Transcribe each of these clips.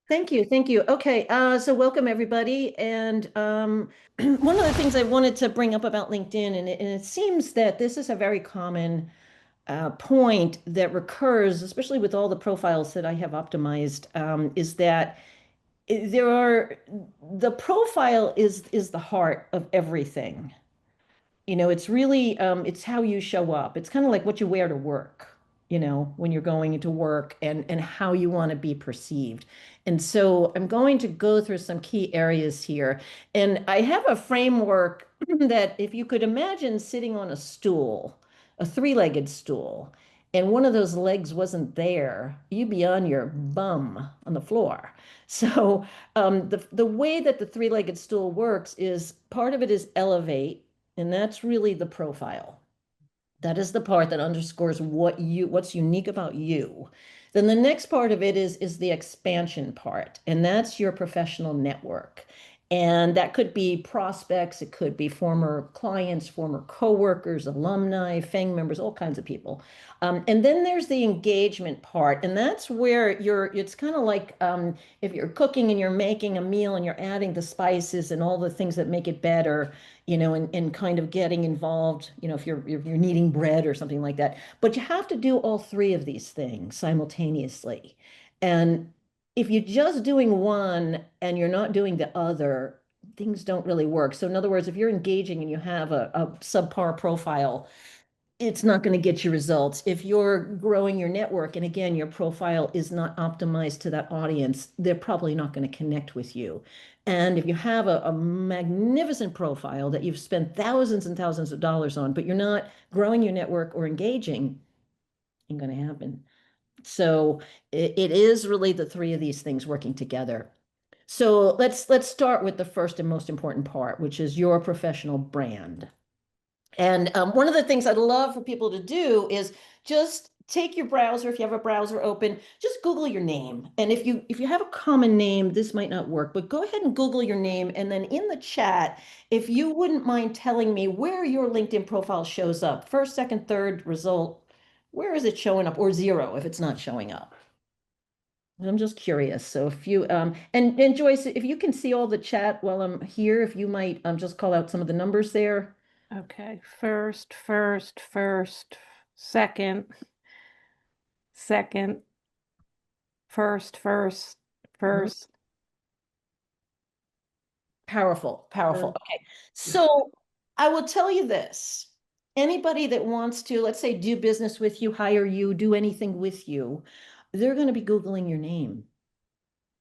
Thank you. Thank you. Okay. So welcome everybody. And one of the things I wanted to bring up about LinkedIn, and it seems that this is a very common point that recurs, especially with all the profiles that I have optimized, is that there are the profile is the heart of everything. It's really it's how you show up. It's kind of like what you wear to work, when you're going into work and how you want to be perceived. And so I'm going to go through some key areas here. And I have a framework that if you could imagine sitting on a stool, a three-legged stool, and one of those legs wasn't there, you'd be on your bum on the floor. So the way that the three-legged stool works is part of it is elevate, and that's really the profile. That is the part that underscores what's unique about you. Then the next part of it is the expansion part, and that's your professional network. And that could be prospects, it could be former clients, former coworkers, alumni, FANG members, all kinds of people. And then there's the engagement part, and that's where it's kind of like if you're cooking and you're making a meal and you're adding the spices and all the things that make it better, and kind of getting involved, if you're kneading bread or something like that. But you have to do all three of these things simultaneously. And if you're just doing one and you're not doing the other, things don't really work. So in other words, if you're engaging and you have a subpar profile, it's not going to get you results. If you're growing your network and again, your profile is not optimized to that audience, they're probably not going to connect with you. And if you have a magnificent profile that you've spent thousands and thousands of dollars on, but you're not growing your network or engaging, ain't going to happen. So it is really the three of these things working together. So let's start with the first and most important part, which is your professional brand. And one of the things I'd love for people to do is just take your browser, if you have a browser open, just Google your name. And if you have a common name, this might not work, but go ahead and Google your name. And then in the chat, if you wouldn't mind telling me where your LinkedIn profile shows up, first, second, third result, where is it showing up? Or zero if it's not showing up. I'm just curious. So if you and Joyce, if you can see all the chat while I'm here, if you might just call out some of the numbers there. Okay, first, second, first. Powerful, powerful. Okay. So I will tell you this. Anybody that wants to, let's say, do business with you, hire you, do anything with you, they're going to be Googling your name,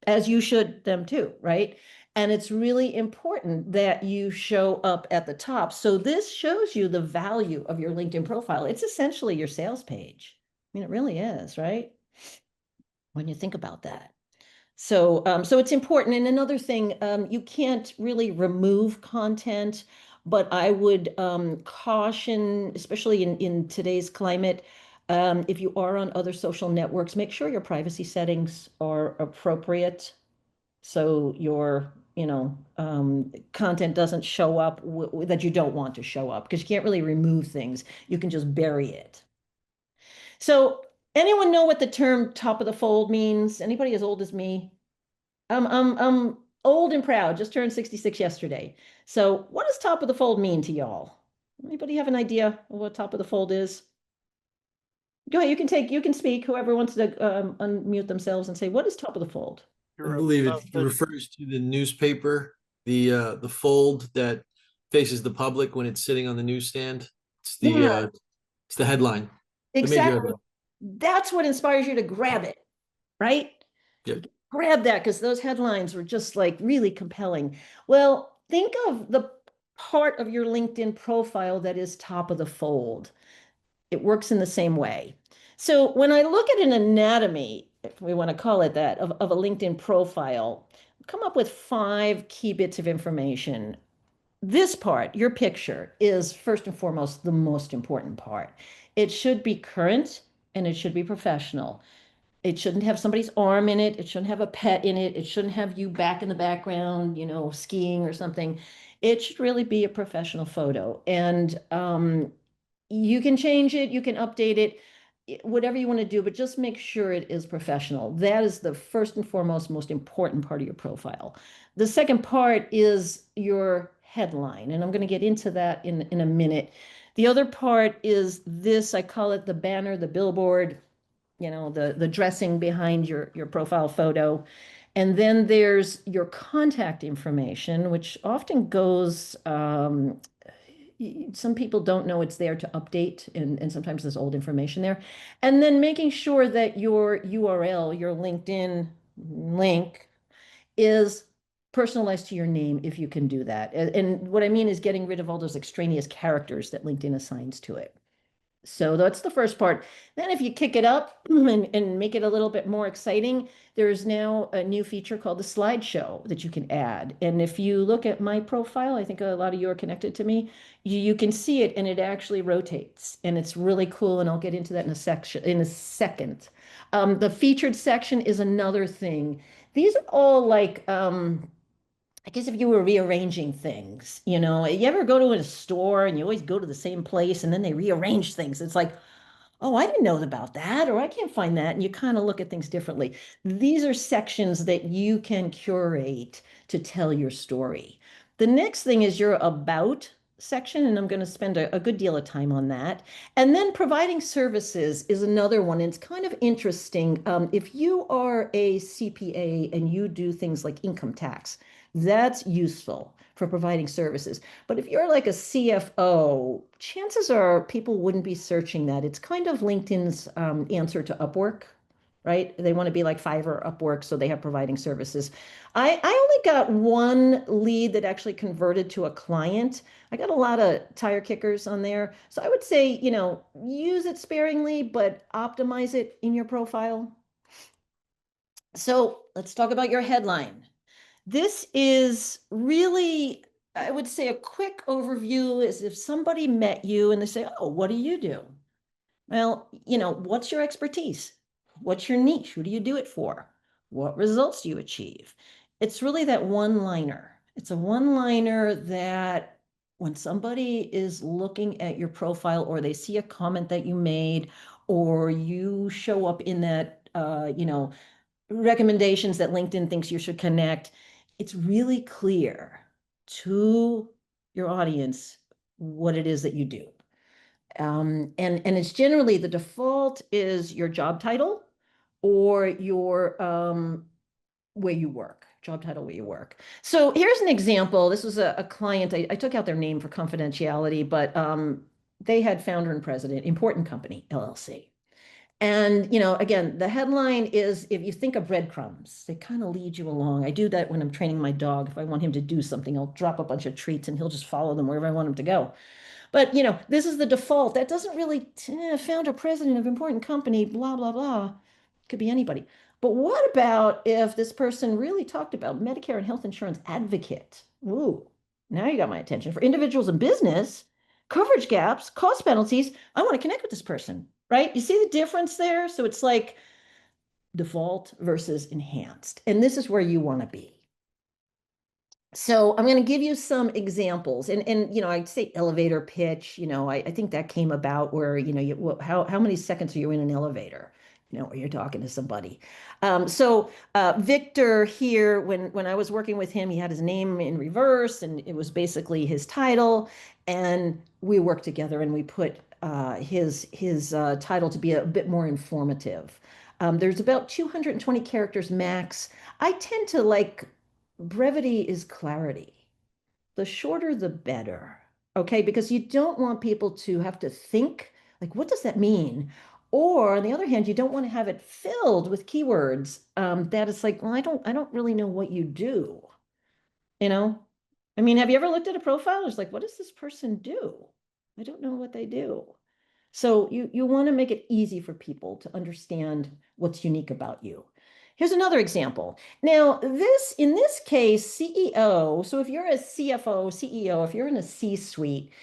as you should them too, right? And it's really important that you show up at the top. So this shows you the value of your LinkedIn profile. It's essentially your sales page. I mean, it really is, right? When you think about that. So it's important. And another thing, you can't really remove content, but I would caution, especially in today's climate, if you are on other social networks, make sure your privacy settings are appropriate. So your, content doesn't show up that you don't want to show up because you can't really remove things. You can just bury it. So anyone know what the term top of the fold means? Anybody as old as me? I'm old and proud, just turned 66 yesterday. So what does top of the fold mean to y'all? Anybody have an idea of what top of the fold is? Go ahead, you can speak, whoever wants to unmute themselves and say, what is top of the fold? I believe it refers to the newspaper, the fold that faces the public when it's sitting on the newsstand. It's the Yeah, uh, it's the headline. The major exactly. headline. That's what inspires you to grab it, right? Yep. Grab that because those headlines were just like really compelling. Well, think of the part of your LinkedIn profile that is top of the fold. It works in the same way. So when I look at an anatomy, if we want to call it that, of a LinkedIn profile, come up with 5 key bits of information. This part, your picture, is first and foremost the most important part. It should be current and it should be professional. It shouldn't have somebody's arm in it. It shouldn't have a pet in it. It shouldn't have you back in the background, skiing or something. It should really be a professional photo. And you can change it, you can update it. whatever you want to do, but just make sure it is professional. That is the first and foremost, most important part of your profile. The second part is your headline, and I'm going to get into that in a minute. The other part is this, I call it the banner, the billboard, the dressing behind your profile photo. And then there's your contact information, which often goes, some people don't know it's there to update, and sometimes there's old information there. And then making sure that your URL, your LinkedIn link, is personalized to your name if you can do that. And what I mean is getting rid of all those extraneous characters that LinkedIn assigns to it. So that's the first part. Then if you kick it up and make it a little bit more exciting, there's now a new feature called the slideshow that you can add. And if you look at my profile, I think a lot of you are connected to me, you can see it and it actually rotates and it's really cool. And I'll get into that in a second. The featured section is another thing. These are all like, I guess if you were rearranging things, you ever go to a store and you always go to the same place and then they rearrange things. It's like, oh, I didn't know about that, or I can't find that. And you kind of look at things differently. These are sections that you can curate to tell your story. The next thing is your about section, and I'm going to spend a good deal of time on that. And then providing services is another one. And it's kind of interesting. If you are a CPA and you do things like income tax, that's useful for providing services. But if you're like a CFO, chances are people wouldn't be searching that. It's kind of LinkedIn's answer to Upwork, right? They want to be like Fiverr, Upwork, so they have providing services. I only got one lead that actually converted to a client. I got a lot of tire kickers on there. So I would say, use it sparingly, but optimize it in your profile. So let's talk about your headline. This is really, I would say, a quick overview is if somebody met you and they say, oh, what do you do? Well, what's your expertise? What's your niche? Who do you do it for? What results do you achieve? It's really that one-liner. It's a one-liner that when somebody is looking at your profile or they see a comment that you made or you show up in that, recommendations that LinkedIn thinks you should connect, it's really clear to your audience what it is that you do. And it's generally the default is your job title or your where you work, job title where you work. So here's an example. This was a client. I took out their name for confidentiality, but they had founder and president, important company, LLC. And, again, the headline is if you think of breadcrumbs, they kind of lead you along. I do that when I'm training my dog. If I want him to do something, I'll drop a bunch of treats and he'll just follow them wherever I want him to go. But, this is the default. That doesn't really, founder, president of important company, blah, blah, blah. Could be anybody. But what about if this person really talked about Medicare and health insurance advocate? Ooh, now you got my attention. For individuals and business, coverage gaps, cost penalties, I want to connect with this person, right? You see the difference there? So it's like default versus enhanced. And this is where you want to be. So I'm going to give you some examples, and I'd say elevator pitch. I think that came about where how many seconds are you in an elevator? Or you're talking to somebody. So Victor here, when I was working with him, he had his name in reverse, and it was basically his title, and we worked together, and we put his title to be a bit more informative. There's about 220 characters max. I tend to like brevity is clarity. The shorter, the better. Okay, because you don't want people to have to think, like, what does that mean? Or on the other hand, you don't want to have it filled with keywords that it's like, well, I don't really know what you do. You know? I mean, have you ever looked at a profile? It's like, what does this person do? I don't know what they do. So you want to make it easy for people to understand what's unique about you. Here's another example. Now, in this case, CEO, so if you're a CFO, CEO, if you're in a C-suite,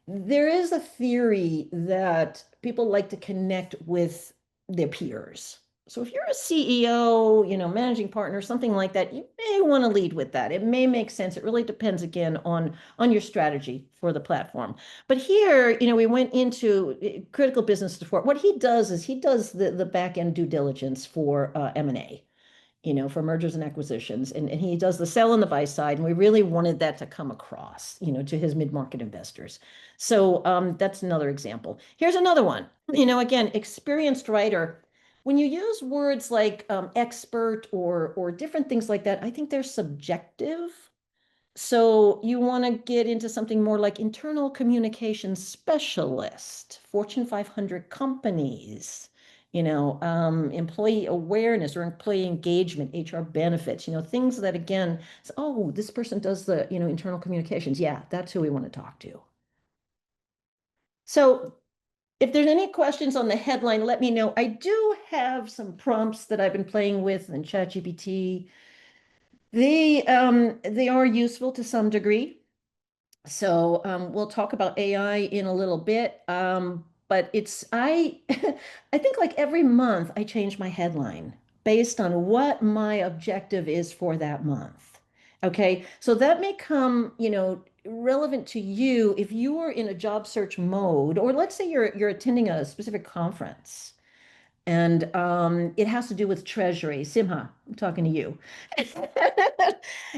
there is a theory that people like to connect with their peers. So if you're a CEO, managing partner, something like that, you may want to lead with that. It may make sense. It really depends again on your strategy for the platform. But here, we went into critical business support. What he does is he does the back end due diligence for M&A, for mergers and acquisitions. And he does the sell and the buy side. And we really wanted that to come across, to his mid-market investors. So that's another example. Here's another one. Again, experienced writer. When you use words like expert or different things like that, I think they're subjective. So you want to get into something more like internal communication specialist, Fortune 500 companies, employee awareness or employee engagement, HR benefits, things that again, oh, this person does the, internal communications. Yeah, that's who we want to talk to. So if there's any questions on the headline, let me know. I do have some prompts that I've been playing with in ChatGPT. They are useful to some degree. So we'll talk about AI in a little bit. But I I think like every month I change my headline based on what my objective is for that month. Okay, so that may come, relevant to you if you are in a job search mode, or let's say you're attending a specific conference. And it has to do with treasury. Simha, I'm talking to you.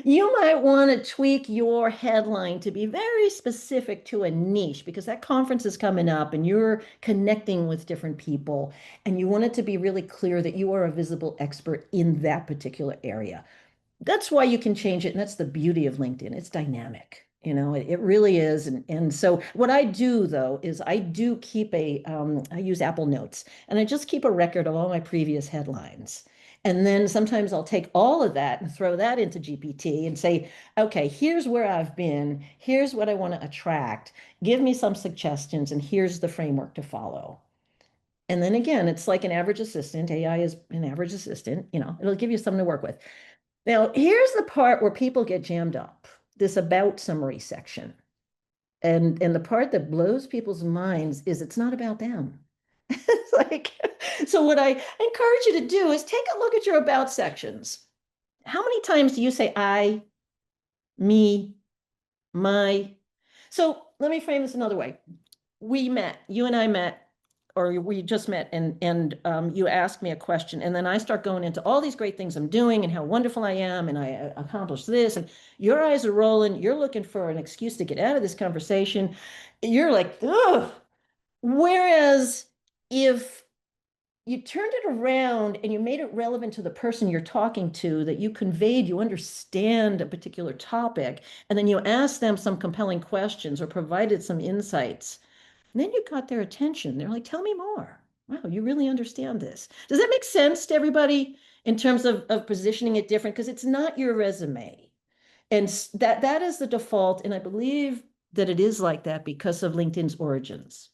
You might want to tweak your headline to be very specific to a niche because that conference is coming up and you're connecting with different people. And you want it to be really clear that you are a visible expert in that particular area. That's why you can change it. And that's the beauty of LinkedIn. It's dynamic. It really is. And so what I do though is I do keep I use Apple Notes and I just keep a record of all my previous headlines. And then sometimes I'll take all of that and throw that into GPT and say, okay, here's where I've been. Here's what I want to attract. Give me some suggestions and here's the framework to follow. And then again, it's like an average assistant. AI is an average assistant, it'll give you something to work with. Now, here's the part where people get jammed up, this about summary section. And the part that blows people's minds is it's not about them. It's like, so what I encourage you to do is take a look at your about sections. How many times do you say I, me, my? So let me frame this another way. You and I met, or we just met, and you asked me a question, and then I start going into all these great things I'm doing and how wonderful I am, and I accomplished this, and your eyes are rolling. You're looking for an excuse to get out of this conversation. You're like, ugh. Whereas if you turned it around and you made it relevant to the person you're talking to, that you conveyed, you understand a particular topic, and then you asked them some compelling questions or provided some insights, and then you got their attention. They're like, tell me more. Wow, you really understand this. Does that make sense to everybody in terms of positioning it different? Because it's not your resume. And that is the default. And I believe that it is like that because of LinkedIn's origins.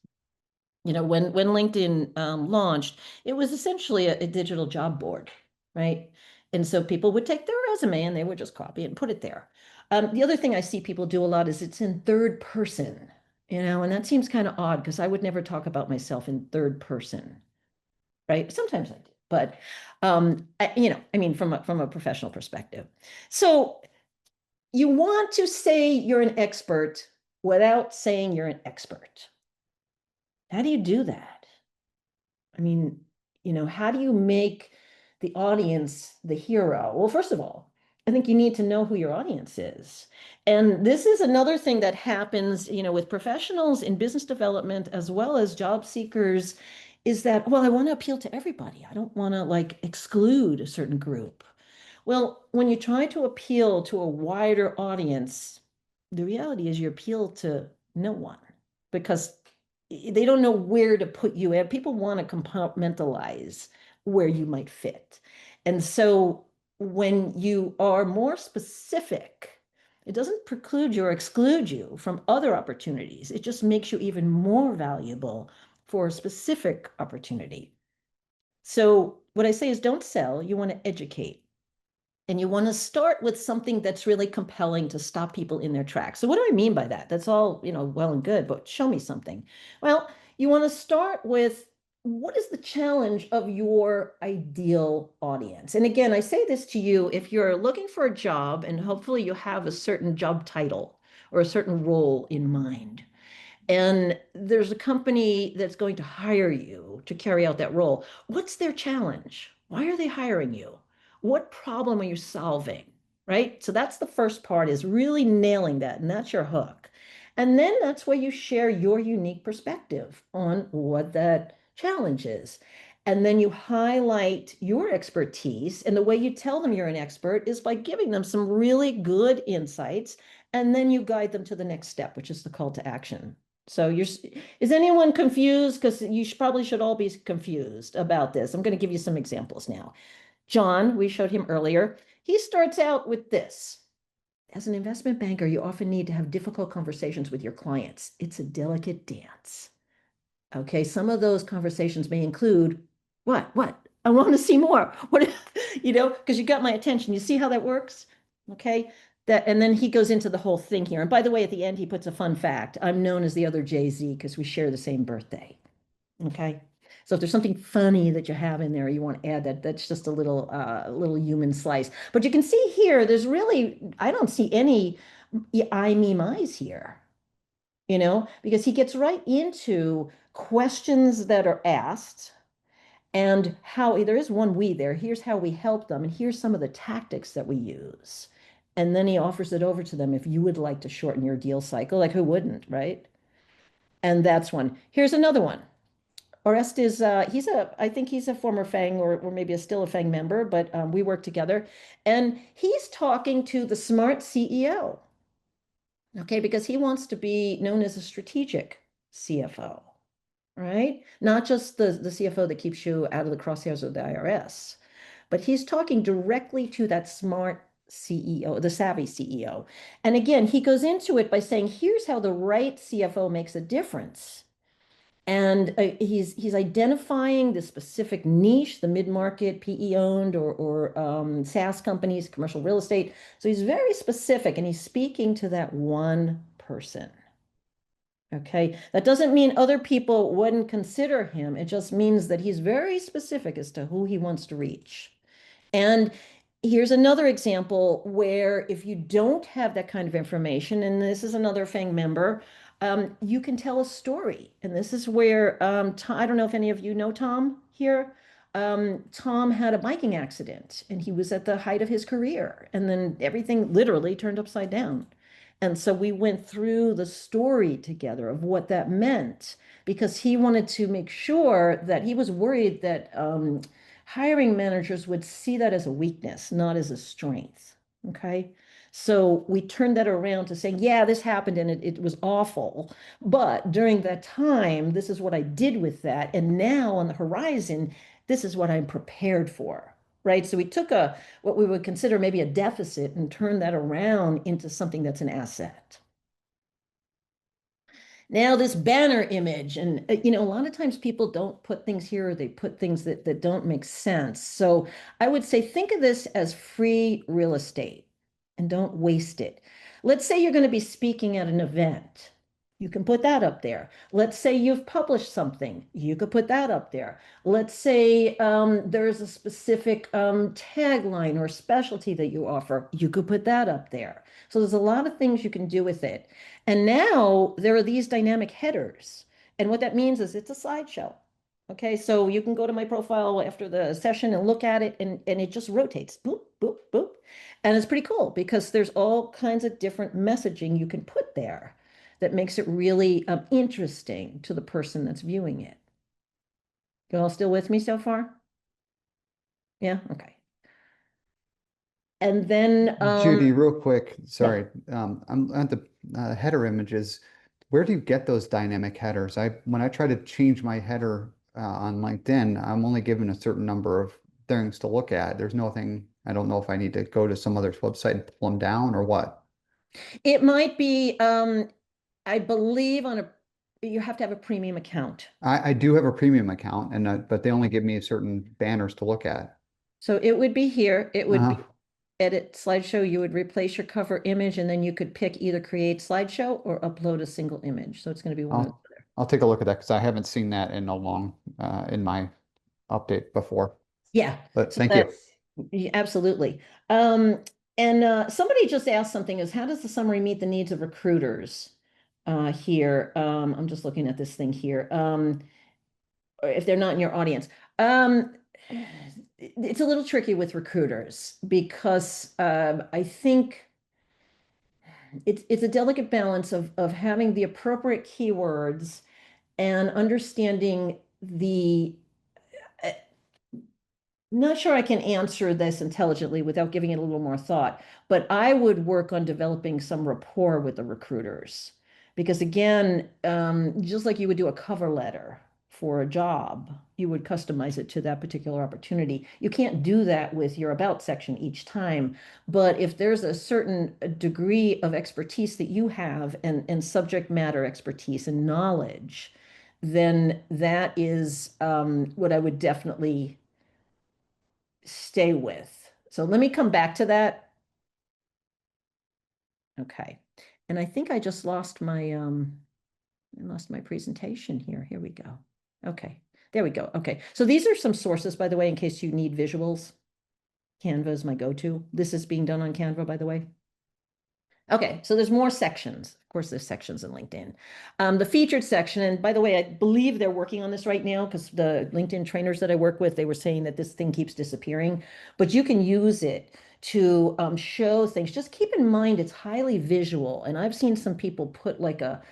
When LinkedIn launched, it was essentially a digital job board, right? And so people would take their resume and they would just copy it and put it there. The other thing I see people do a lot is it's in third person, and that seems kind of odd because I would never talk about myself in third person, right? Sometimes I do, but I mean, from a professional perspective. So you want to say you're an expert without saying you're an expert. How do you do that? I mean, how do you make the audience the hero? Well, first of all, I think you need to know who your audience is. And this is another thing that happens, with professionals in business development as well as job seekers, is that, well, I want to appeal to everybody. I don't want to like exclude a certain group. Well, when you try to appeal to a wider audience, the reality is you appeal to no one because they don't know where to put you in. People want to compartmentalize where you might fit. And so when you are more specific, it doesn't preclude you or exclude you from other opportunities. It just makes you even more valuable for a specific opportunity. So what I say is don't sell, you want to educate. And you want to start with something that's really compelling to stop people in their tracks. So what do I mean by that? That's all, well and good, but show me something. Well, you want to start with what is the challenge of your ideal audience? And again, I say this to you if you're looking for a job and hopefully you have a certain job title or a certain role in mind. And there's a company that's going to hire you to carry out that role. What's their challenge? Why are they hiring you? What problem are you solving? Right? So that's the first part, is really nailing that. And that's your hook. And then that's where you share your unique perspective on what that challenge is. And then you highlight your expertise. And the way you tell them you're an expert is by giving them some really good insights. And then you guide them to the next step, which is the call to action. So is anyone confused? Because probably should all be confused about this. I'm going to give you some examples now. John, we showed him earlier. He starts out with this. As an investment banker, you often need to have difficult conversations with your clients. It's a delicate dance. Okay, some of those conversations may include, what? I want to see more. What, because you got my attention. You see how that works? Okay. And then he goes into the whole thing here. And by the way, at the end, he puts a fun fact. I'm known as the other Jay-Z because we share the same birthday. Okay. So if there's something funny that you have in there, you want to add that, that's just a little human slice. But you can see here, there's really, I don't see any I, me, my's here, because he gets right into questions that are asked and how there is one we there. Here's how we help them. And here's some of the tactics that we use. And then he offers it over to them if you would like to shorten your deal cycle, like who wouldn't, right? And that's one. Here's another one. Orest is, I think he's a former FANG or maybe still a FANG member, but we work together. And he's talking to the smart CEO, okay, because he wants to be known as a strategic CFO, right? Not just the CFO that keeps you out of the crosshairs of the IRS, but he's talking directly to that smart CEO, the savvy CEO. And again, he goes into it by saying, here's how the right CFO makes a difference. And he's identifying the specific niche, the mid-market, PE owned or SaaS companies, commercial real estate. So he's very specific and he's speaking to that one person. Okay, that doesn't mean other people wouldn't consider him. It just means that he's very specific as to who he wants to reach. And here's another example where if you don't have that kind of information, and this is another FANG member, you can tell a story. And this is where, I don't know if any of you know Tom here. Tom had a biking accident and he was at the height of his career. And then everything literally turned upside down. And so we went through the story together of what that meant because he wanted to make sure that he was worried that hiring managers would see that as a weakness, not as a strength. Okay. So we turned that around to saying, yeah, this happened and it was awful. But during that time, this is what I did with that. And now on the horizon, this is what I'm prepared for. Right. So we took what we would consider maybe a deficit and turned that around into something that's an asset. Now this banner image, and a lot of times people don't put things here, or they put things that don't make sense. So I would say think of this as free real estate and don't waste it. Let's say you're going to be speaking at an event. You can put that up there. Let's say you've published something. You could put that up there. Let's say there's a specific tagline or specialty that you offer. You could put that up there. So there's a lot of things you can do with it. And now there are these dynamic headers. And what that means is it's a slideshow. Okay, so you can go to my profile after the session and look at it, and it just rotates. Boop, boop, boop. And it's pretty cool because there's all kinds of different messaging you can put there that makes it really interesting to the person that's viewing it. You all still with me so far? Yeah, okay. And then Judy, real quick, sorry, I'm at the header images. Where do you get those dynamic headers? When I try to change my header on LinkedIn, I'm only given a certain number of things to look at. There's nothing, I don't know if I need to go to some other website and pull them down or what. it might be, I believe you have to have a premium account. I do have a premium account, and but they only give me certain banners to look at. So it would be here. It would be edit slideshow. You would replace your cover image, and then you could pick either create slideshow or upload a single image. So it's going to be one of the other. I'll take a look at that because I haven't seen that in a long, in my update before. Yeah. But So thank you. yeah, absolutely. And somebody just asked something is how does the summary meet the needs of recruiters here? I'm just looking at this thing here. Or if they're not in your audience. It's a little tricky with recruiters because I think it's a delicate balance of having the appropriate keywords and understanding the not sure I can answer this intelligently without giving it a little more thought, but I would work on developing some rapport with the recruiters. Because again, just like you would do a cover letter for a job, you would customize it to that particular opportunity. You can't do that with your about section each time, but if there's a certain degree of expertise that you have and subject matter expertise and knowledge, then that is what I would definitely stay with. So let me come back to that. Okay. And I think I just lost my presentation here. Here we go. Okay. There we go. Okay. So these are some sources, by the way, in case you need visuals. Canva is my go-to. This is being done on Canva, by the way. Okay, so there's more sections. Of course, there's sections in LinkedIn. The featured section, and by the way, I believe they're working on this right now because the LinkedIn trainers that I work with, they were saying that this thing keeps disappearing, but you can use it to show things. Just keep in mind it's highly visual, and I've seen some people put like a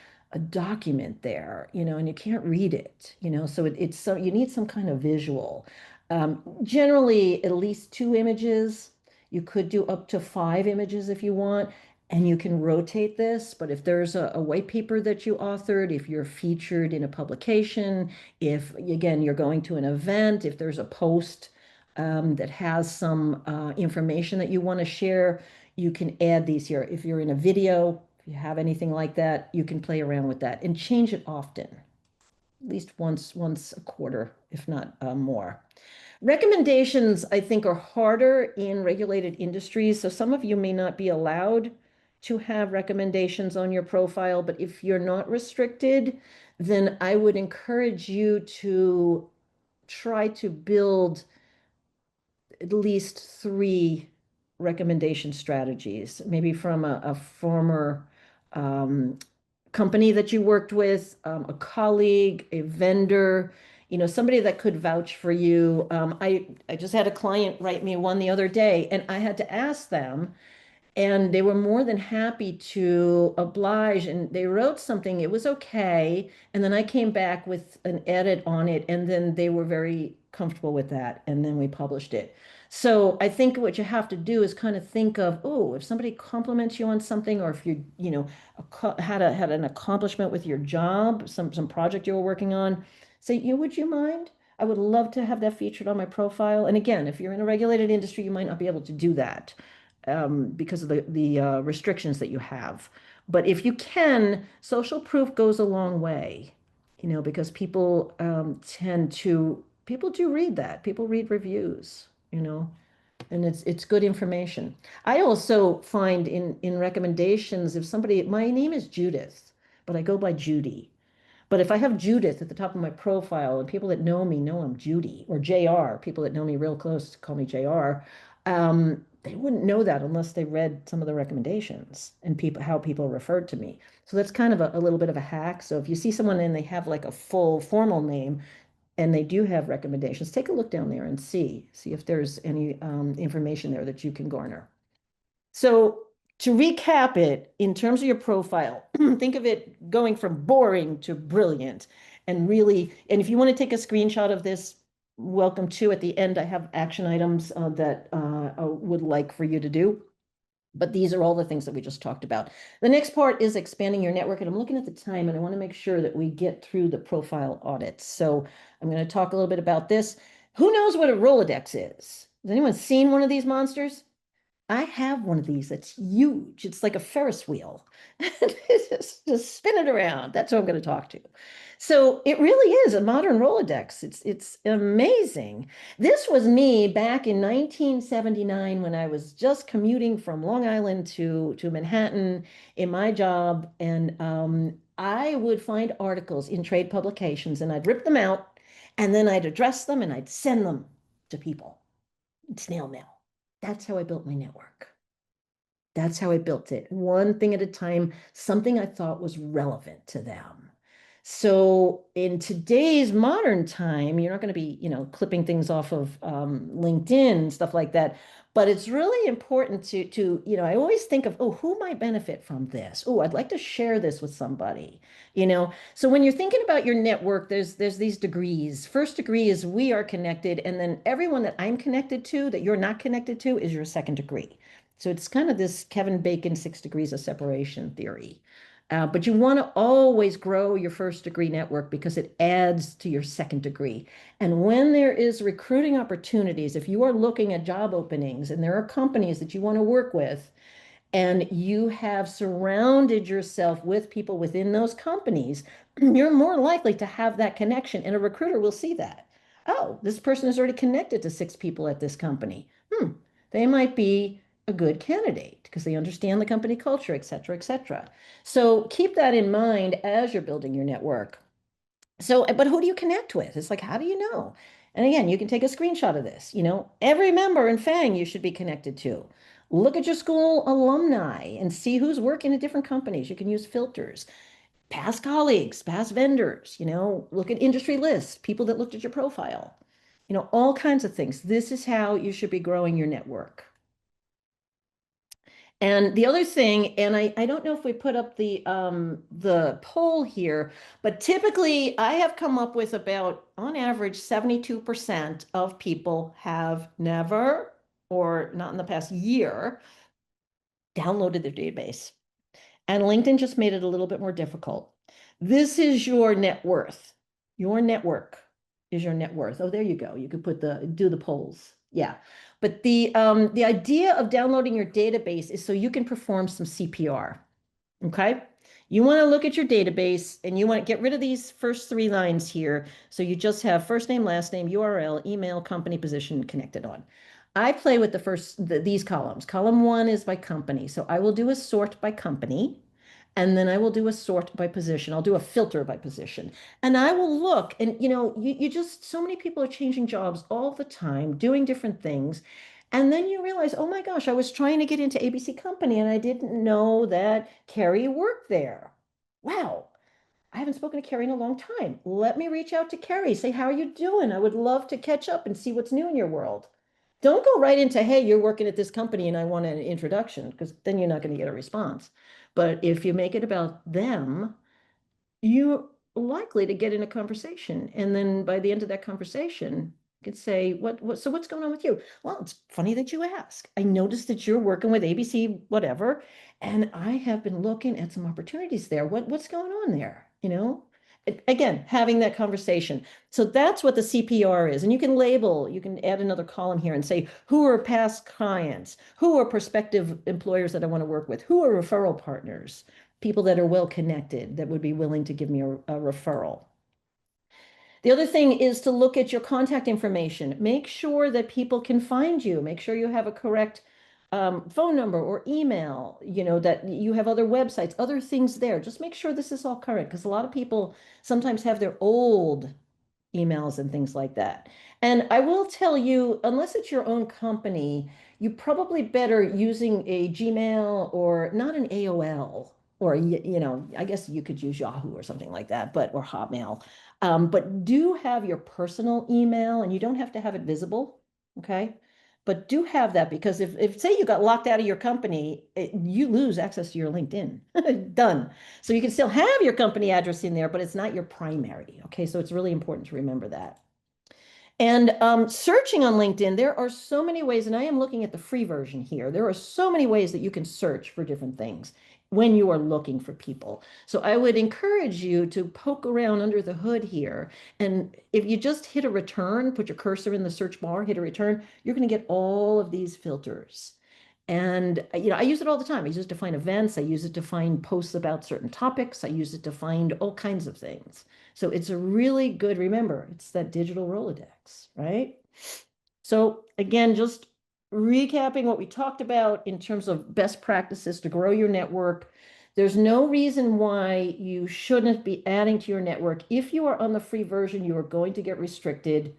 document there, and you can't read it, so it's so you need some kind of visual. Generally, at least 2 images. You could do up to 5 images if you want. And you can rotate this, but if there's a white paper that you authored, if you're featured in a publication, if, again, you're going to an event, if there's a post that has some information that you want to share, you can add these here. If you're in a video, if you have anything like that, you can play around with that and change it often, at least once a quarter, if not more. Recommendations, I think, are harder in regulated industries. So some of you may not be allowed to have recommendations on your profile, but if you're not restricted, then I would encourage you to try to build at least 3 recommendation strategies, maybe from a former company that you worked with, a colleague, a vendor, somebody that could vouch for you. I just had a client write me one the other day, and I had to ask them, and they were more than happy to oblige, and they wrote something. It was okay. And then I came back with an edit on it, and then they were very comfortable with that. And then we published it. So I think what you have to do is kind of think of, oh, if somebody compliments you on something, or if had an accomplishment with your job, some project you were working on, say, would you mind? I would love to have that featured on my profile. And again, if you're in a regulated industry, you might not be able to do that because of the restrictions that you have. But if you can, social proof goes a long way, because people people do read that. People read reviews, and it's good information. I also find in recommendations, if somebody, my name is Judith, but I go by Judi. But if I have Judith at the top of my profile and people that know me know I'm Judi, or JR, people that know me real close call me JR, they wouldn't know that unless they read some of the recommendations and how people referred to me. So that's kind of a little bit of a hack. So if you see someone and they have like a full formal name and they do have recommendations, take a look down there and see if there's any information there that you can garner. So to recap it, in terms of your profile, think of it going from boring to brilliant. And if you want to take a screenshot of this, welcome to. At the end, I have action items that I would like for you to do. But these are all the things that we just talked about. The next part is expanding your network. And I'm looking at the time, and I want to make sure that we get through the profile audits. So I'm going to talk a little bit about this. Who knows what a Rolodex is? Has anyone seen one of these monsters? I have one of these that's huge. It's like a Ferris wheel. just spin it around. That's who I'm going to talk to. So it really is a modern Rolodex. It's amazing. This was me back in 1979 when I was just commuting from Long Island to Manhattan in my job. And I would find articles in trade publications and I'd rip them out and then I'd address them and I'd send them to people. Snail mail. That's how I built my network. That's how I built it. One thing at a time, something I thought was relevant to them. So in today's modern time, you're not going to be, clipping things off of LinkedIn and stuff like that. But it's really important I always think of, oh, who might benefit from this? Oh, I'd like to share this with somebody, So when you're thinking about your network, there's these degrees. First degree is we are connected, and then everyone that I'm connected to, that you're not connected to, is your second degree. So it's kind of this Kevin Bacon 6 degrees of separation theory. But you want to always grow your first degree network because it adds to your second degree. And when there is recruiting opportunities, if you are looking at job openings and there are companies that you want to work with, and you have surrounded yourself with people within those companies, you're more likely to have that connection. And a recruiter will see that. Oh, this person is already connected to 6 people at this company. They might be a good candidate because they understand the company culture, et cetera, et cetera. So keep that in mind as you're building your network. So, but who do you connect with? It's like, how do you know? And again, you can take a screenshot of this. Every member in FANG you should be connected to. Look at your school alumni and see who's working at different companies. You can use filters, past colleagues, past vendors, look at industry lists, people that looked at your profile, all kinds of things. This is how you should be growing your network. And the other thing, and I don't know if we put up the poll here, but typically I have come up with about, on average, 72% of people have never, or not in the past year, downloaded their database. And LinkedIn just made it a little bit more difficult. This is your net worth. Your network is your net worth. Oh, there you go. You could do the polls. Yeah. But the idea of downloading your database is so you can perform some CPR. Okay. You want to look at your database and you want to get rid of these first 3 lines here. So you just have first name, last name, URL, email, company, position connected on. I play with these columns. Column 1 is by company. So I will do a sort by company. And then I will do a sort by position. I'll do a filter by position. And I will look, and you just, so many people are changing jobs all the time, doing different things. And then you realize, oh my gosh, I was trying to get into ABC Company and I didn't know that Carrie worked there. Wow, I haven't spoken to Carrie in a long time. Let me reach out to Carrie, say, how are you doing? I would love to catch up and see what's new in your world. Don't go right into, hey, you're working at this company and I want an introduction, because then you're not going to get a response. But if you make it about them, you're likely to get in a conversation. And then by the end of that conversation, you could say, so what's going on with you? Well, it's funny that you ask. I noticed that you're working with ABC, whatever, and I have been looking at some opportunities there. What's going on there? Again, having that conversation. So that's what the CPR is. And you can add another column here and say, who are past clients? Who are prospective employers that I want to work with? Who are referral partners? People that are well connected that would be willing to give me a referral. The other thing is to look at your contact information. Make sure that people can find you. Make sure you have a correct phone number or email, that you have other websites, other things there. Just make sure this is all current, because a lot of people sometimes have their old emails and things like that. And I will tell you, unless it's your own company, you probably better using a Gmail or not an AOL, or I guess you could use Yahoo or something like that, or Hotmail. But do have your personal email, and you don't have to have it visible, okay? But do have that, because if say you got locked out of your company, you lose access to your LinkedIn. Done. So you can still have your company address in there, but it's not your primary. Okay, so it's really important to remember that. And searching on LinkedIn, there are so many ways, and I am looking at the free version here. There are so many ways that you can search for different things when you are looking for people. So I would encourage you to poke around under the hood here. And if you just hit a return, put your cursor in the search bar, hit a return, you're going to get all of these filters. And, I use it all the time. I use it to find events. I use it to find posts about certain topics. I use it to find all kinds of things. So it's a really good, remember, it's that digital Rolodex, right? So again, just recapping what we talked about in terms of best practices to grow your network. There's no reason why you shouldn't be adding to your network. If you are on the free version, you are going to get restricted.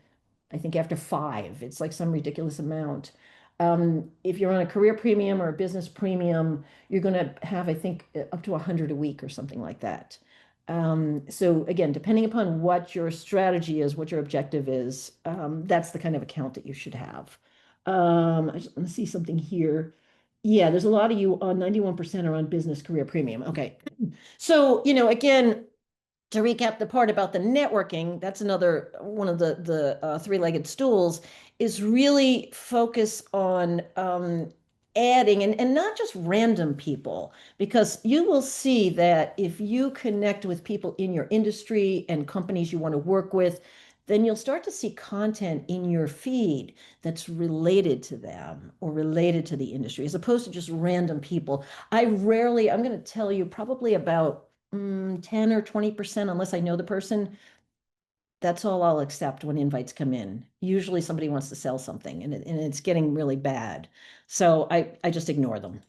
I think after 5, it's like some ridiculous amount. If you're on a career premium or a business premium, you're going to have, I think, up to 100 a week or something like that. So again, depending upon what your strategy is, what your objective is, that's the kind of account that you should have. I just want to see something here. Yeah, there's a lot of you on 91% are on business career premium. Okay. So, again, to recap the part about the networking, that's another one of the three-legged stools, is really focus on adding and not just random people, because you will see that if you connect with people in your industry and companies you want to work with, then you'll start to see content in your feed that's related to them or related to the industry, as opposed to just random people. I'm going to tell you probably about 10 or 20%, unless I know the person, that's all I'll accept when invites come in. Usually somebody wants to sell something and it's getting really bad. So I just ignore them.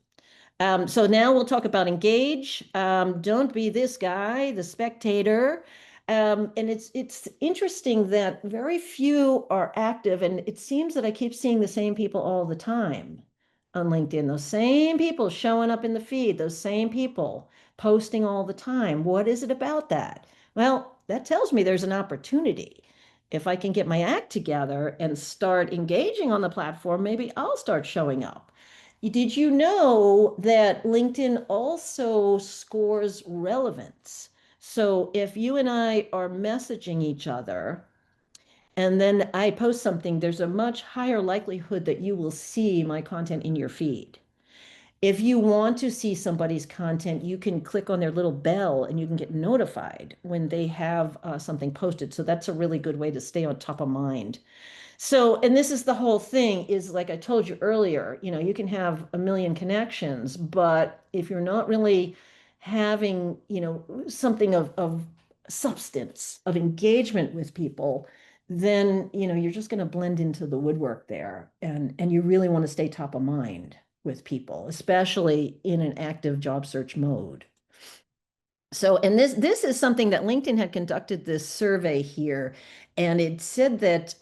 So now we'll talk about engage. Don't be this guy, the spectator. And it's interesting that very few are active, and it seems that I keep seeing the same people all the time on LinkedIn. Those same people showing up in the feed, those same people posting all the time. What is it about that? Well, that tells me there's an opportunity. If I can get my act together and start engaging on the platform, maybe I'll start showing up. Did you know that LinkedIn also scores relevance? So if you and I are messaging each other and then I post something, there's a much higher likelihood that you will see my content in your feed. If you want to see somebody's content, you can click on their little bell and you can get notified when they have something posted. So that's a really good way to stay on top of mind. So, and this is the whole thing, is like I told you earlier, you can have a million connections, but if you're not really having, something of substance, of engagement with people, then, you're just going to blend into the woodwork there. And you really want to stay top of mind with people, especially in an active job search mode. So, and this is something that LinkedIn had conducted this survey here, and it said that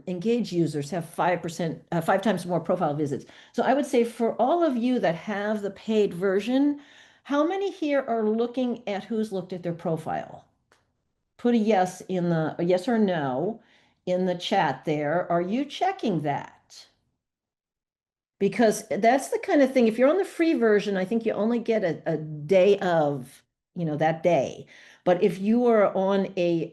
engaged users have 5%, 5 times more profile visits. So I would say for all of you that have the paid version, how many here are looking at who's looked at their profile? Put a yes a yes or no in the chat there. Are you checking that? Because that's the kind of thing, if you're on the free version, I think you only get a day of, that day. But if you are on a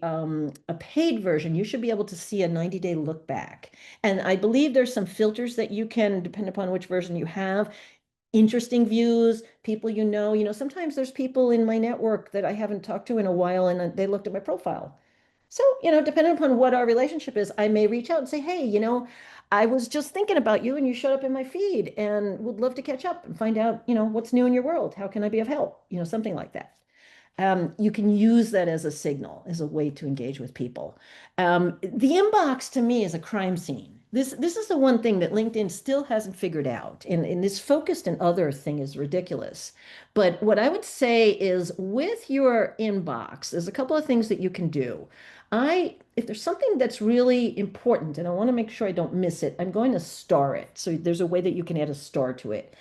paid version, you should be able to see a 90-day look back. And I believe there's some filters that you can, depend upon which version you have, interesting views, people sometimes there's people in my network that I haven't talked to in a while and they looked at my profile. So, depending upon what our relationship is, I may reach out and say, hey, I was just thinking about you and you showed up in my feed and would love to catch up and find out, what's new in your world. How can I be of help? Something like that. You can use that as a signal, as a way to engage with people. The inbox to me is a crime scene. This is the one thing that LinkedIn still hasn't figured out. And this focused and other thing is ridiculous. But what I would say is with your inbox, there's a couple of things that you can do. If there's something that's really important and I want to make sure I don't miss it, I'm going to star it. So there's a way that you can add a star to it.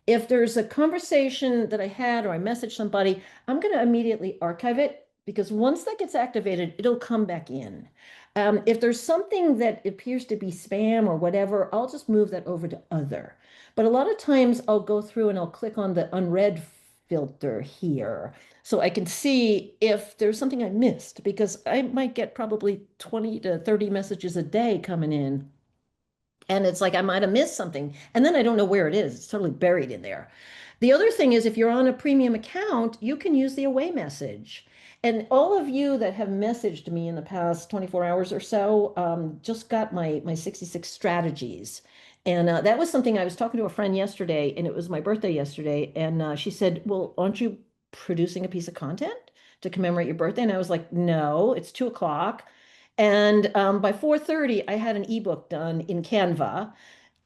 If there's a conversation that I had or I messaged somebody, I'm going to immediately archive it, because once that gets activated, it'll come back in. If there's something that appears to be spam or whatever, I'll just move that over to other. But a lot of times I'll go through and I'll click on the unread filter here so I can see if there's something I missed, because I might get probably 20 to 30 messages a day coming in. And it's like I might have missed something. And then I don't know where it is. It's totally buried in there. The other thing is, if you're on a premium account, you can use the away message. And all of you that have messaged me in the past 24 hours or so just got my 66 strategies. And that was something I was talking to a friend yesterday, and it was my birthday yesterday. And she said, well, aren't you producing a piece of content to commemorate your birthday? And I was like, no, it's 2 o'clock. And by 4:30, I had an ebook done in Canva.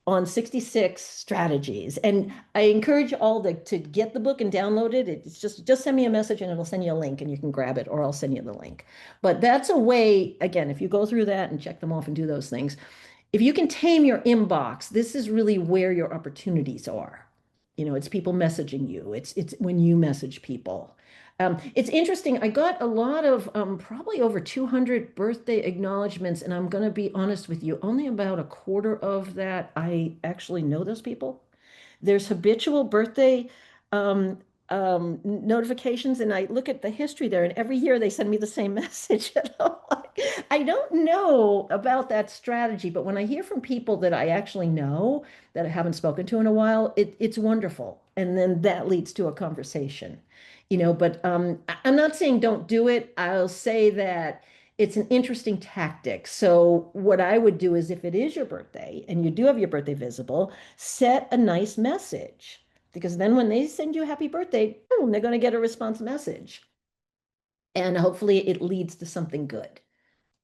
on 66 strategies. And I encourage all to get the book and download it. It's just send me a message and it'll send you a link and you can grab it, or I'll send you the link. But that's a way, again, if you go through that and check them off and do those things, if you can tame your inbox, this is really where your opportunities are. It's people messaging you. It's when you message people. It's interesting. I got a lot of probably over 200 birthday acknowledgments, and I'm going to be honest with you, only about a quarter of that I actually know those people. There's habitual birthday um, notifications, and I look at the history there, and every year they send me the same message. And I'm like, I don't know about that strategy, but when I hear from people that I actually know that I haven't spoken to in a while, it's wonderful. And then that leads to a conversation, but I'm not saying don't do it. I'll say that it's an interesting tactic. So what I would do is if it is your birthday and you do have your birthday visible, set a nice message, because then when they send you a happy birthday, boom, they're going to get a response message. And hopefully it leads to something good.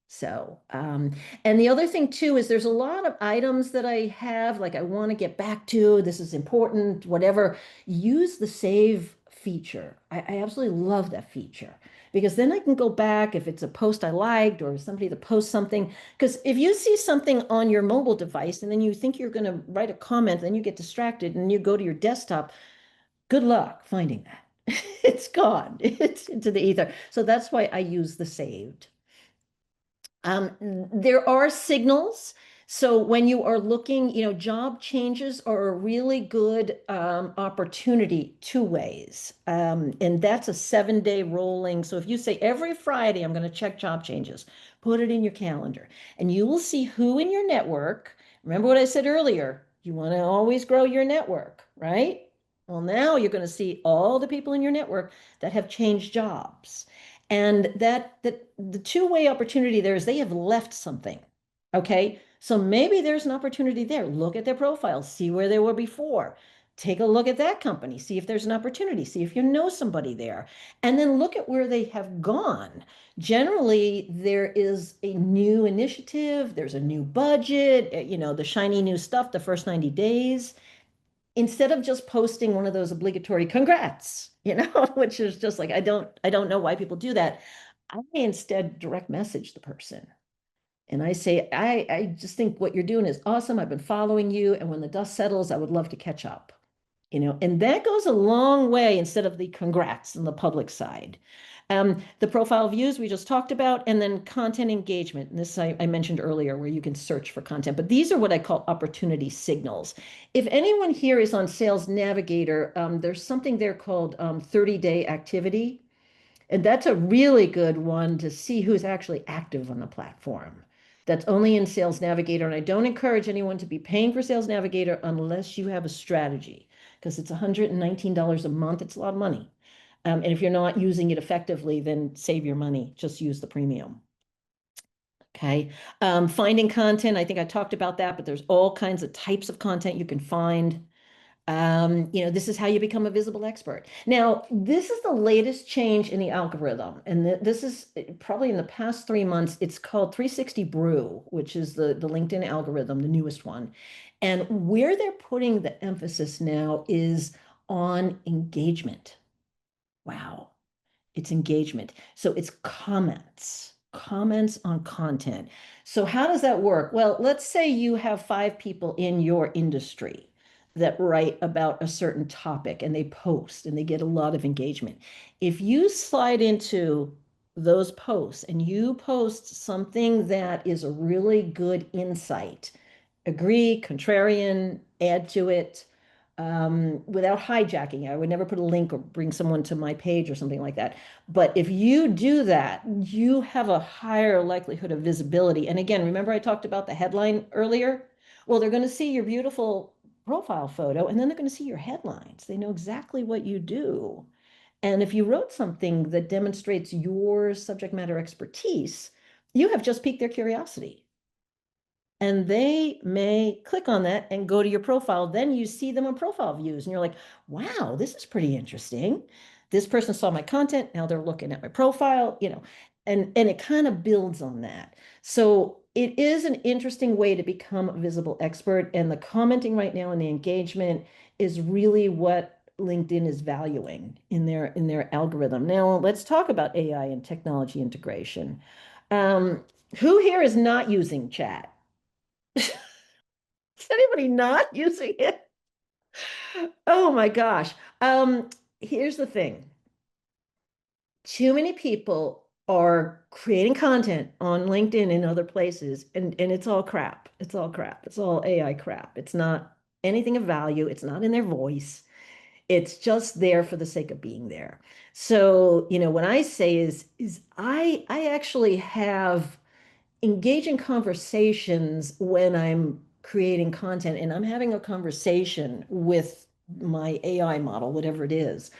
So, and the other thing too is there's a lot of items that I have, like I want to get back to, this is important, whatever. Use the save feature. I absolutely love that feature, because then I can go back if it's a post I liked or somebody that posts something. Because if you see something on your mobile device and then you think you're going to write a comment, then you get distracted and you go to your desktop, good luck finding that. It's gone. It's into the ether. So that's why I use the saved. There are signals. So when you are looking, job changes are a really good opportunity two ways. And that's a 7-day rolling. So if you say every Friday, I'm going to check job changes, put it in your calendar and you will see who in your network. Remember what I said earlier, you want to always grow your network, right? Well, now you're going to see all the people in your network that have changed jobs. And that the two-way opportunity there is they have left something. Okay. So maybe there's an opportunity there. Look at their profile, see where they were before. Take a look at that company, see if there's an opportunity, see if you know somebody there, and then look at where they have gone. Generally, there is a new initiative, there's a new budget, the shiny new stuff the first 90 days. Instead of just posting one of those obligatory congrats, which is just like, I don't know why people do that. I instead direct message the person. And I say, I just think what you're doing is awesome. I've been following you. And when the dust settles, I would love to catch up, and that goes a long way instead of the congrats on the public side. The profile views we just talked about, and then content engagement. And this I mentioned earlier, where you can search for content, but these are what I call opportunity signals. If anyone here is on Sales Navigator, there's something there called 30-day activity. And that's a really good one to see who's actually active on the platform. That's only in Sales Navigator. And I don't encourage anyone to be paying for Sales Navigator unless you have a strategy, because it's $119 a month. It's a lot of money. And if you're not using it effectively, then save your money. Just use the premium. Okay. Finding content. I think I talked about that, but there's all kinds of types of content you can find. This is how you become a visible expert. Now, this is the latest change in the algorithm. And this is probably in the past 3 months. It's called 360 Brew, which is the LinkedIn algorithm, the newest one. And where they're putting the emphasis now is on engagement. Wow. It's engagement. So it's comments on content. So how does that work? Well, let's say you have 5 people in your industry that write about a certain topic and they post and they get a lot of engagement. If you slide into those posts and you post something that is a really good insight, agree, contrarian, add to it, without hijacking. I would never put a link or bring someone to my page or something like that. But if you do that, you have a higher likelihood of visibility. And again, remember I talked about the headline earlier? Well, they're going to see your beautiful profile photo and then they're going to see your headlines. They know exactly what you do. And if you wrote something that demonstrates your subject matter expertise, you have just piqued their curiosity. And they may click on that and go to your profile. Then you see them on profile views and you're like, wow, this is pretty interesting. This person saw my content. Now they're looking at my profile, and it kind of builds on that. So it is an interesting way to become a visible expert. And the commenting right now and the engagement is really what LinkedIn is valuing in their algorithm. Now let's talk about AI and technology integration. Um, who here is not using chat? Is anybody not using it? Oh my gosh. Here's the thing. Too many people are creating content on LinkedIn and other places, and it's all crap. It's all crap. It's all AI crap. It's not anything of value. It's not in their voice. It's just there for the sake of being there. So, what I say is I actually have engaging conversations when I'm creating content and I'm having a conversation with my AI model, whatever it is.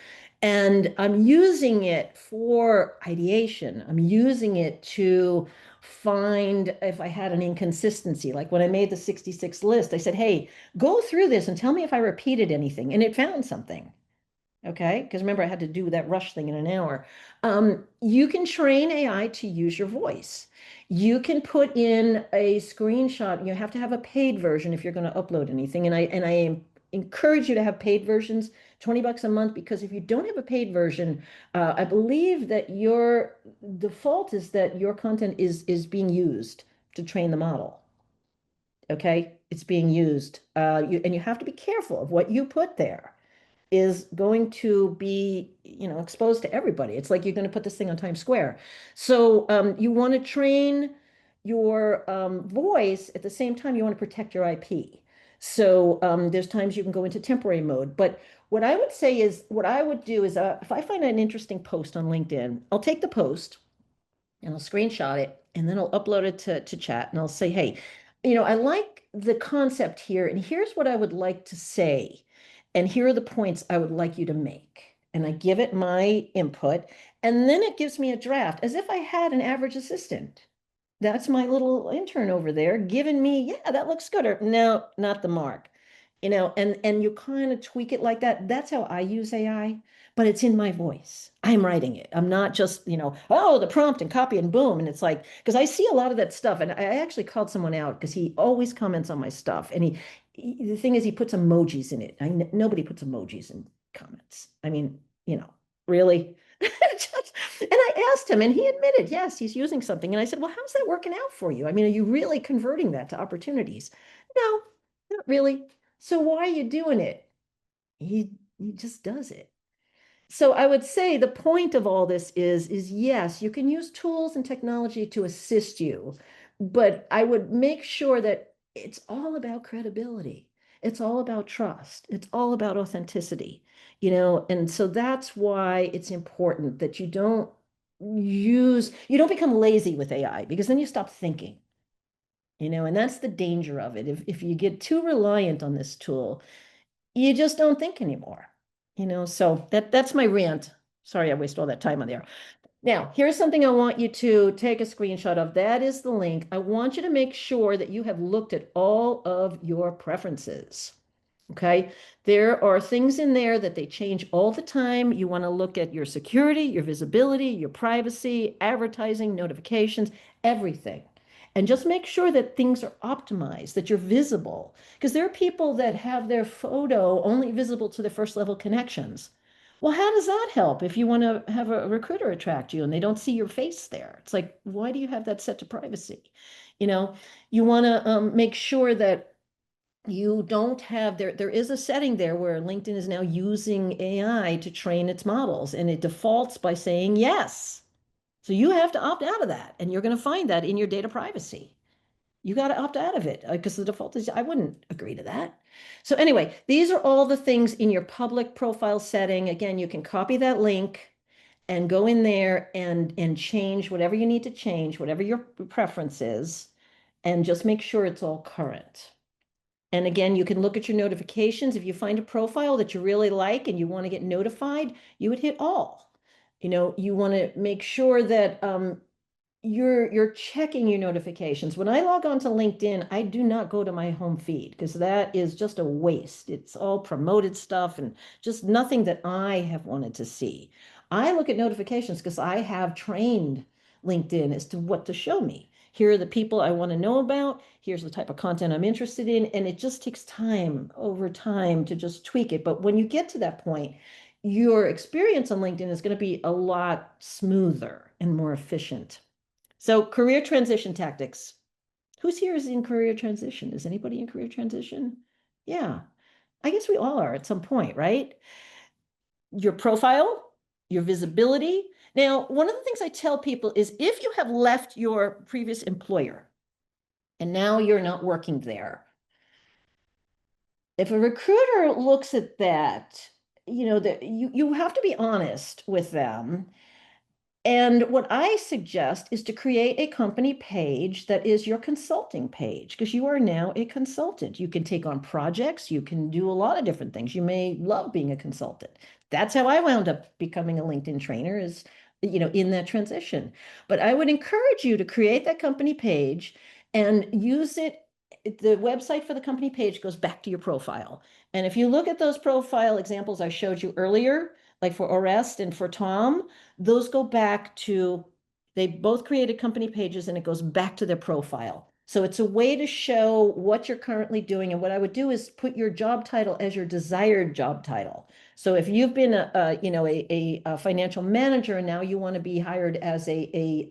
And I'm using it for ideation. I'm using it to find if I had an inconsistency. Like when I made the 66 list, I said, hey, go through this and tell me if I repeated anything. And it found something. Okay, because remember, I had to do that rush thing in an hour. You can train AI to use your voice. You can put in a screenshot. You have to have a paid version if you're going to upload anything. And I encourage you to have paid versions, $20 a month, because if you don't have a paid version, I believe that your default is that your content is being used to train the model. Okay, it's being used. And you have to be careful of what you put there is going to be, exposed to everybody. It's like you're going to put this thing on Times Square. So you want to train your voice at the same time you want to protect your IP. So there's times you can go into temporary mode. But what I would say is, what I would do is if I find an interesting post on LinkedIn, I'll take the post and I'll screenshot it and then I'll upload it to chat and I'll say, hey, I like the concept here and here's what I would like to say. And here are the points I would like you to make. And I give it my input and then it gives me a draft as if I had an average assistant. That's my little intern over there giving me, yeah, that looks good. Or no, not the mark. And you kind of tweak it like that. That's how I use AI, but it's in my voice. I'm writing it. I'm not just, oh, the prompt and copy and boom. And it's like, because I see a lot of that stuff. And I actually called someone out because he always comments on my stuff. And the thing is, he puts emojis in it. Nobody puts emojis in comments. I mean, really? And I asked him, and he admitted, yes, he's using something. And I said, well, how's that working out for you? I mean, are you really converting that to opportunities? No, not really. So why are you doing it? He just does it. So I would say the point of all this is yes, you can use tools and technology to assist you, but I would make sure that it's all about credibility. It's all about trust. It's all about authenticity, and so that's why it's important that you don't become lazy with AI because then you stop thinking, and that's the danger of it. If you get too reliant on this tool, you just don't think anymore, so that's my rant. Sorry, I wasted all that time on there. Now, here's something I want you to take a screenshot of. That is the link. I want you to make sure that you have looked at all of your preferences. Okay, there are things in there that they change all the time. You want to look at your security, your visibility, your privacy, advertising, notifications, everything. And just make sure that things are optimized, that you're visible. Because there are people that have their photo only visible to their first level connections. Well, how does that help if you want to have a recruiter attract you and they don't see your face there? It's like, why do you have that set to privacy? You want to make sure that you don't have there is a setting there where LinkedIn is now using AI to train its models and it defaults by saying yes. So you have to opt out of that and you're going to find that in your data privacy. You got to opt out of it because the default is I wouldn't agree to that. So anyway, these are all the things in your public profile setting. Again, you can copy that link and go in there and change whatever you need to change, whatever your preference is, and just make sure it's all current. And again, you can look at your notifications. If you find a profile that you really like and you want to get notified, you would hit all. You want to make sure that you're checking your notifications. When I log on to LinkedIn, I do not go to my home feed because that is just a waste. It's all promoted stuff and just nothing that I have wanted to see. I look at notifications because I have trained LinkedIn as to what to show me. Here are the people I want to know about. Here's the type of content I'm interested in. And it just takes time over time to just tweak it. But when you get to that point, your experience on LinkedIn is going to be a lot smoother and more efficient. So career transition tactics. Who's here is in career transition? Is anybody in career transition? Yeah, I guess we all are at some point, right? Your profile, your visibility. Now, one of the things I tell people is if you have left your previous employer and now you're not working there, if a recruiter looks at that, that you have to be honest with them. And what I suggest is to create a company page that is your consulting page, because you are now a consultant. You can take on projects, you can do a lot of different things. You may love being a consultant. That's how I wound up becoming a LinkedIn trainer, is, in that transition. But I would encourage you to create that company page and use it. The website for the company page goes back to your profile. And if you look at those profile examples I showed you earlier, like for Orest and for Tom, those go back to, they both created company pages and it goes back to their profile. So it's a way to show what you're currently doing. And what I would do is put your job title as your desired job title. So if you've been a financial manager and now you want to be hired as a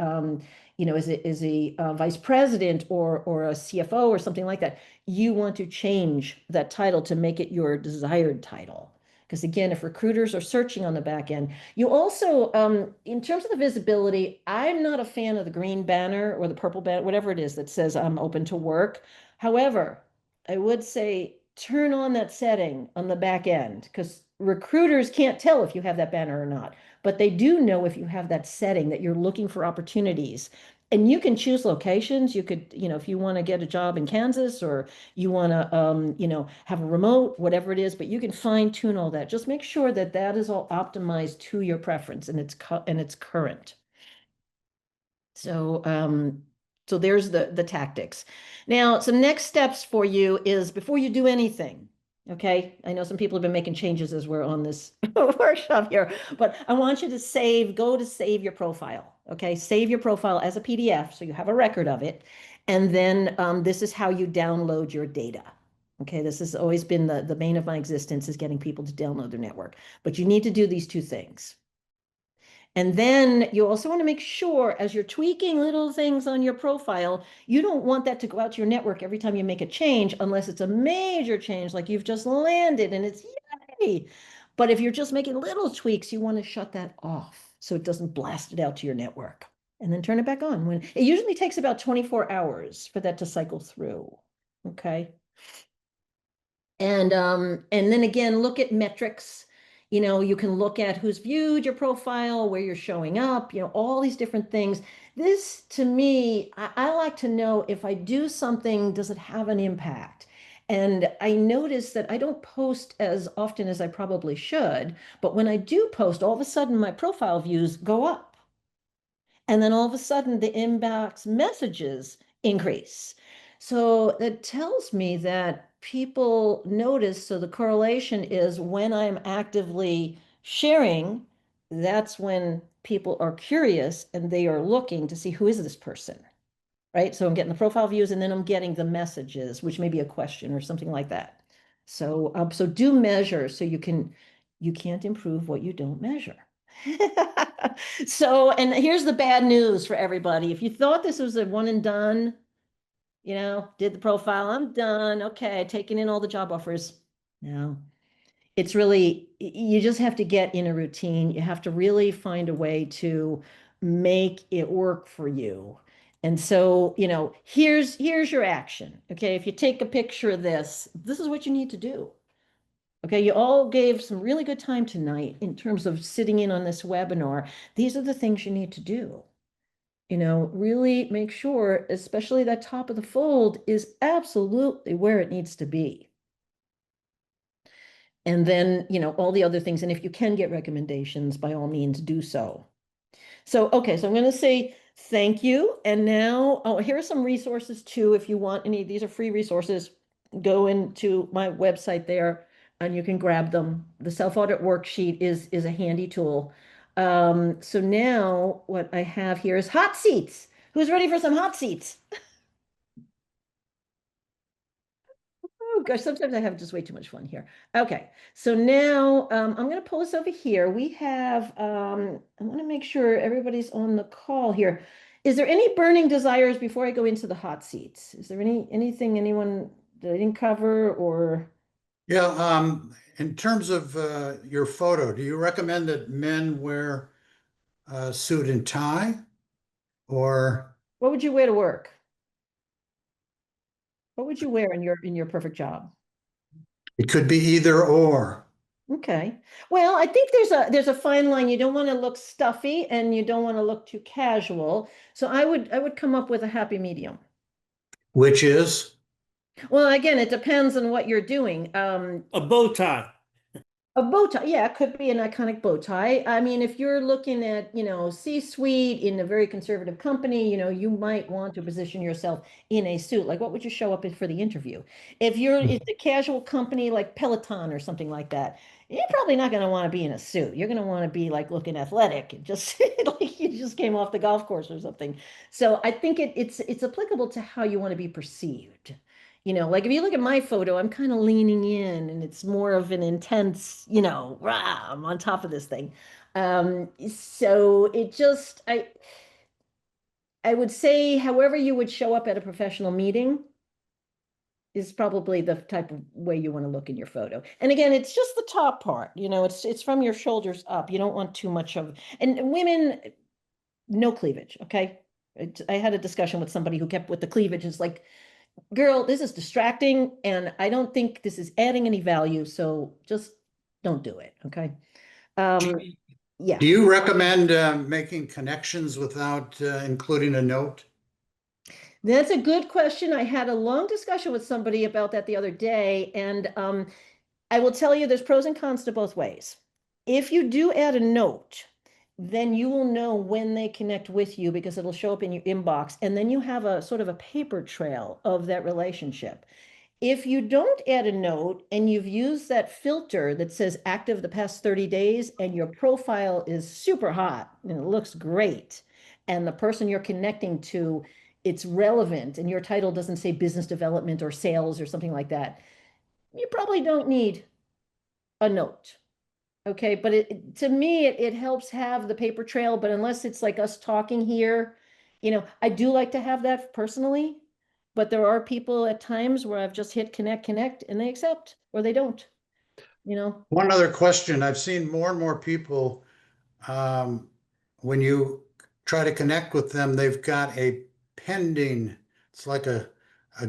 vice president or a CFO or something like that, you want to change that title to make it your desired title. Because again, if recruiters are searching on the back end, you also, in terms of the visibility, I'm not a fan of the green banner or the purple banner, whatever it is that says I'm open to work. However, I would say turn on that setting on the back end, because recruiters can't tell if you have that banner or not, but they do know if you have that setting that you're looking for opportunities. And you can choose locations. You could, if you want to get a job in Kansas or you want to, have a remote, whatever it is, but you can fine tune all that. Just make sure that that is all optimized to your preference and it's current. So there's the tactics. Now, some next steps for you is before you do anything. Okay, I know some people have been making changes as we're on this workshop here, but I want you to go to save your profile. Okay, save your profile as a PDF so you have a record of it. And then this is how you download your data. Okay, this has always been the bane of my existence, is getting people to download their network. But you need to do these two things. And then you also want to make sure, as you're tweaking little things on your profile, you don't want that to go out to your network every time you make a change, unless it's a major change, like you've just landed and it's yay. But if you're just making little tweaks, you want to shut that off so it doesn't blast it out to your network. And then turn it back on. When it usually takes about 24 hours for that to cycle through. Okay. And then again, look at metrics. You can look at who's viewed your profile, where you're showing up, all these different things. This, to me, I like to know, if I do something, does it have an impact? And I notice that I don't post as often as I probably should, but when I do post, all of a sudden my profile views go up. And then all of a sudden the inbox messages increase. So that tells me that people notice. So the correlation is, when I'm actively sharing, that's when people are curious and they are looking to see, who is this person, right? So I'm getting the profile views and then I'm getting the messages, which may be a question or something like that. So do measure, so you can't improve what you don't measure. So, and here's the bad news for everybody. If you thought this was a one and done, did the profile, I'm done. Okay, taking in all the job offers. No, it's really, you just have to get in a routine. You have to really find a way to make it work for you. And so, here's your action. Okay, if you take a picture of this is what you need to do. Okay, you all gave some really good time tonight in terms of sitting in on this webinar. These are the things you need to do. Really make sure, especially that top of the fold is absolutely where it needs to be. And then, all the other things. And if you can get recommendations, by all means, do so. So, okay, so I'm going to say thank you. And now, here are some resources too. If you want any, these are free resources. Go into my website there and you can grab them. The self-audit worksheet is a handy tool. So now what I have here is hot seats. Who's ready for some hot seats? Oh gosh, sometimes I have just way too much fun here. Okay, so now I'm going to pull this over here. We have, I want to make sure everybody's on the call here. Is there any burning desires before I go into the hot seats? Is there anything anyone that I didn't cover or? Yeah, in terms of your photo, do you recommend that men wear a suit and tie? Or What would you wear to work? What would you wear in your perfect job? it could be either or? Okay. Well, I think there's a fine line. You don't want to look stuffy and you don't want to look too casual. So I would come up with a happy medium. Which is? Well, again, it depends on what you're doing. A bow tie. A bow tie, yeah, it could be an iconic bow tie. I mean, if you're looking at, C-suite in a very conservative company, you might want to position yourself in a suit. Like, what would you show up in for the interview? If it's a casual company like Peloton or something like that, you're probably not going to want to be in a suit. You're going to want to be like looking athletic, and just like you just came off the golf course or something. So I think it's applicable to how you want to be perceived. Like if you look at my photo, I'm kind of leaning in and it's more of an intense, rah, I'm on top of this thing. So I would say however you would show up at a professional meeting is probably the type of way you want to look in your photo. And again, it's just the top part, it's from your shoulders up. You don't want too much and women, no cleavage, okay? I had a discussion with somebody who kept with the cleavage. It's like, girl, this is distracting and I don't think this is adding any value. So just don't do it. Okay. Yeah. Do you recommend making connections without including a note? That's a good question. I had a long discussion with somebody about that the other day, and I will tell you there's pros and cons to both ways. If you do add a note, then you will know when they connect with you because it'll show up in your inbox, and then you have a sort of a paper trail of that relationship. If you don't add a note and you've used that filter that says active the past 30 days and your profile is super hot and it looks great, and the person you're connecting to, it's relevant and your title doesn't say business development or sales or something like that, you probably don't need a note. Okay, but to me, it helps have the paper trail, but unless it's like us talking here, I do like to have that personally, but there are people at times where I've just hit connect, and they accept or they don't, One other question. I've seen more and more people, when you try to connect with them, they've got a pending, it's like a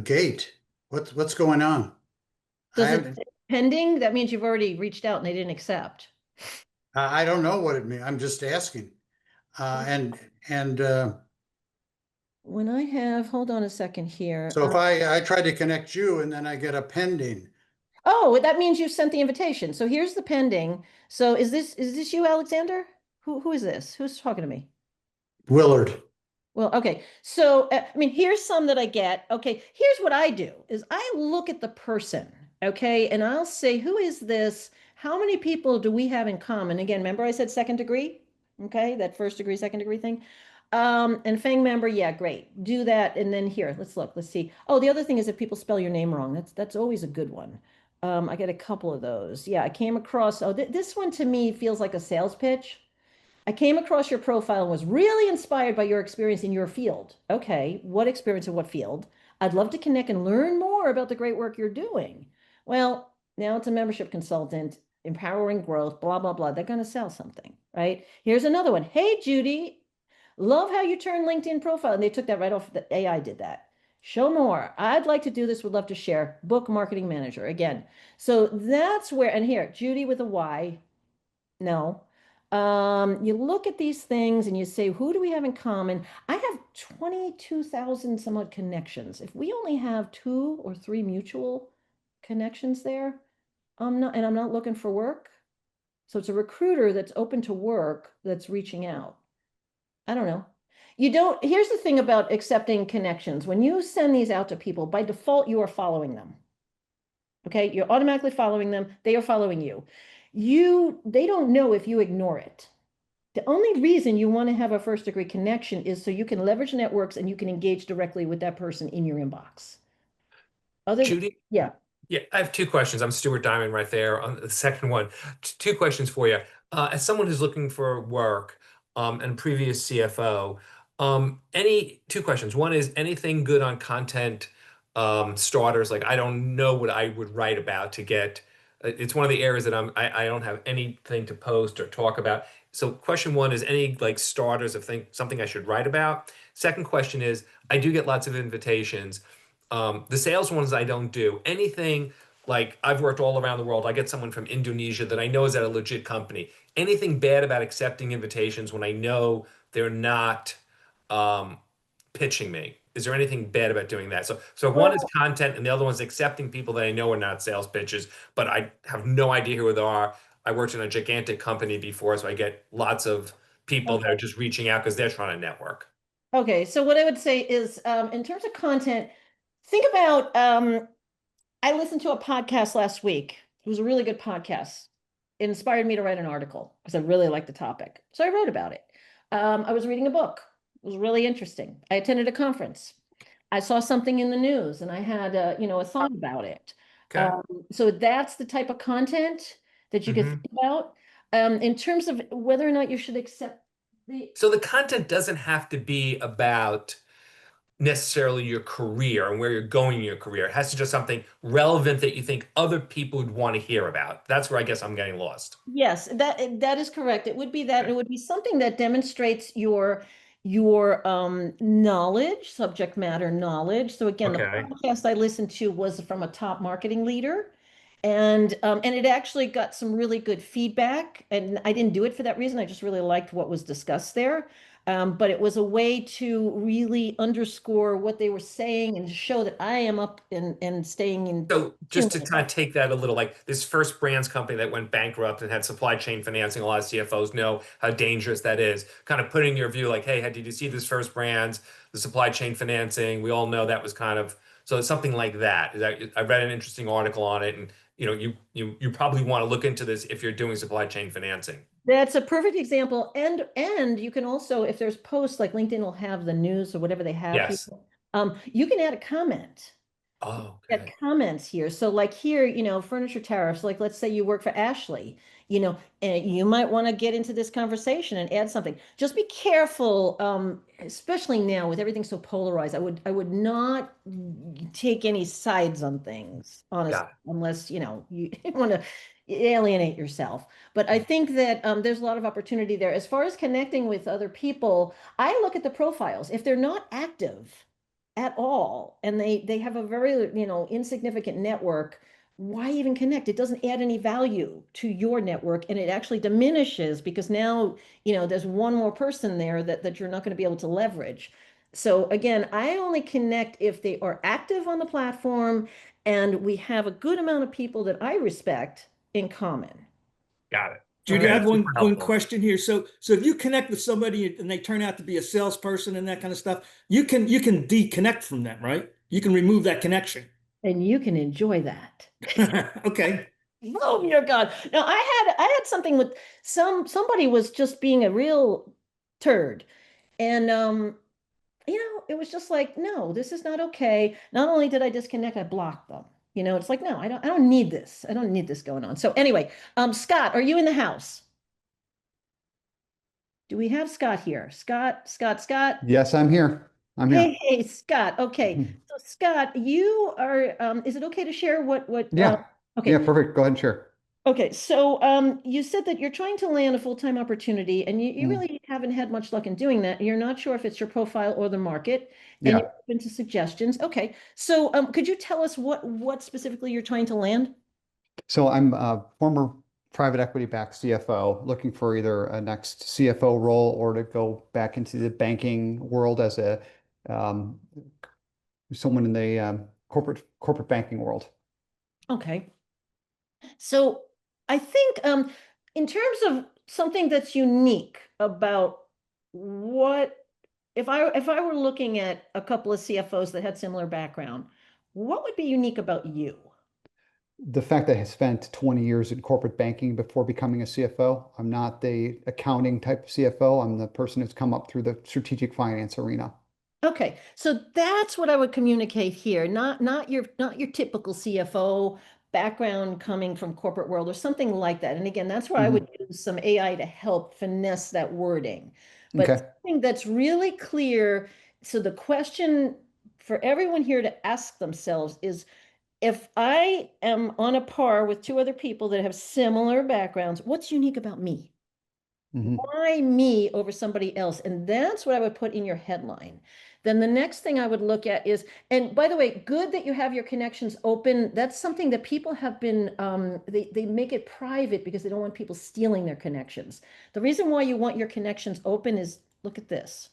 gate. What's going on? Does I it haven't- say pending? That means you've already reached out and they didn't accept. I don't know what it means. I'm just asking. And When I have, hold on a second here. so if I try to connect you and then I get a pending, Oh, that means you sent the invitation. So here's the pending. So is this you, Alexander? Who is this? Who's talking to me? Willard. Well, okay. So, I mean, here's some that I get. Okay. Here's what I do is I look at the person. Okay. And I'll say, who is this? How many people do we have in common? Again, remember I said second degree? Okay. That first degree, second degree thing. And Fang member. Yeah, great. Do that. And then here, let's look, let's see. Oh, the other thing is if people spell your name wrong, that's always a good one. I get a couple of those. Yeah. I came across, this one to me feels like a sales pitch. I came across your profile and was really inspired by your experience in your field. Okay, what experience in what field? I'd love to connect and learn more about the great work you're doing. Well, now it's a membership consultant, empowering growth, blah, blah, blah. They're going to sell something, right? Here's another one. Hey, Judi, love how you turn LinkedIn profile. And they took that right off, the AI did that. Show more. I'd like to do this, would love to share. Book marketing manager again. So that's where, and here, Judi with a Y. No. You look at these things and you say, who do we have in common? I have 22,000 some odd connections. If we only have 2 or 3 mutual connections there, I'm not looking for work. So it's a recruiter that's open to work that's reaching out. I don't know. Here's the thing about accepting connections. When you send these out to people, by default, you are following them. Okay, you're automatically following them. They are following you. They don't know if you ignore it. The only reason you want to have a first degree connection is so you can leverage networks and you can engage directly with that person in your inbox. Judi, Yeah. yeah, I have two questions. I'm Stuart Diamond right there on the second one. Two questions for you. As someone who's looking for work, and previous CFO, any two questions. One is anything good on content starters? Like I don't know what I would write about to get. It's one of the areas that I don't have anything to post or talk about. So question one is any like starters of something I should write about. Second question is I do get lots of invitations. The sales ones I don't do. Anything like I've worked all around the world. I get someone from Indonesia that I know is at a legit company. Anything bad about accepting invitations when I know they're not um, pitching me? Is there anything bad about doing that? So one is content, and the other one's accepting people that I know are not sales pitches, but I have no idea who they are. I worked in a gigantic company before, so I get lots of people that are just reaching out because they're trying to network. Okay, so what I would say is, in terms of content, think about, I listened to a podcast last week. It was a really good podcast. It inspired me to write an article because I really liked the topic. So I wrote about it. I was reading a book. It was really interesting. I attended a conference. I saw something in the news and I had a thought about it. Okay. So that's the type of content that you could Mhm. think about. In terms of whether or not you should accept the So the content doesn't have to be about necessarily your career and where you're going in your career. It has to just something relevant that you think other people would want to hear about. That's where I guess I'm getting lost. Yes, that is correct. It would be that. Okay. It would be something that demonstrates your knowledge, subject matter knowledge. So again, the Okay. podcast I listened to was from a top marketing leader, and it actually got some really good feedback. And I didn't do it for that reason. I just really liked what was discussed there. But it was a way to really underscore what they were saying and show that I am up and staying in So tune just to with kind of that. take that a little, like this First Brands company that went bankrupt and had supply chain financing, a lot of CFOs know how dangerous that is. Kind of putting your view like, hey, did you see this First Brands, the supply chain financing? We all know that was kind of so it's something like that. I read an interesting article on it, and you probably want to look into this if you're doing supply chain financing. That's a perfect example. And you can also, if there's posts like LinkedIn will have the news or whatever they have here, Yes. you can add a comment. Oh, Get okay. comments here. So like here, furniture tariffs, like let's say you work for Ashley, and you might want to get into this conversation and add something. Just be careful, especially now with everything so polarized. I would not take any sides on things, honestly, Got it. unless, you want to alienate yourself. But I think that there's a lot of opportunity there. As far as connecting with other people, I look at the profiles. If they're not active at all and they have a very insignificant network, why even connect? It doesn't add any value to your network and it actually diminishes because now there's one more person there that you're not going to be able to leverage. So again, I only connect if they are active on the platform and we have a good amount of people that I respect in common. Got it. Judy, Okay, I have that's super one helpful. question here. So if you connect with somebody and they turn out to be a salesperson and that kind of stuff, you can deconnect from them, right? You can remove that connection. And you can enjoy that. Okay. Oh dear God. No, I had something with somebody was just being a real turd. And it was just like, no, this is not okay. Not only did I disconnect, I blocked them. It's like, no, I don't need this. I don't need this going on. So anyway, Scott, are you in the house? Do we have Scott here? Scott? Yes, I'm here. I'm here. Hey, Scott. Okay. Mhm. So Scott, you are, is it okay to share what, Yeah. okay. Yeah, perfect. Go ahead and share. Okay, so you said that you're trying to land a full-time opportunity and you Mm, really haven't had much luck in doing that. You're not sure if it's your profile or the market, and yeah. you're open to suggestions. Okay, so could you tell us what specifically you're trying to land? So I'm a former private equity backed CFO looking for either a next CFO role or to go back into the banking world as a um, someone in the corporate banking world. Okay, so I think in terms of something that's unique about what if I were looking at a couple of CFOs that had similar background, what would be unique about you? the fact that I spent 20 years in corporate banking before becoming a CFO. I'm not the accounting type of CFO. I'm the person who's come up through the strategic finance arena. Okay, so that's what I would communicate here, not your typical CFO background coming from corporate world or something like that. And again, that's where I would use some AI to help finesse that wording. But Okay. something that's really clear, so the question for everyone here to ask themselves is, if I am on a par with two other people that have similar backgrounds, what's unique about me? Why me over somebody else? And that's what I would put in your headline. Then the next thing I would look at is, and by the way, good that you have your connections open. That's something that people have been, they make it private because they don't want people stealing their connections. The reason why you want your connections open is, look at this.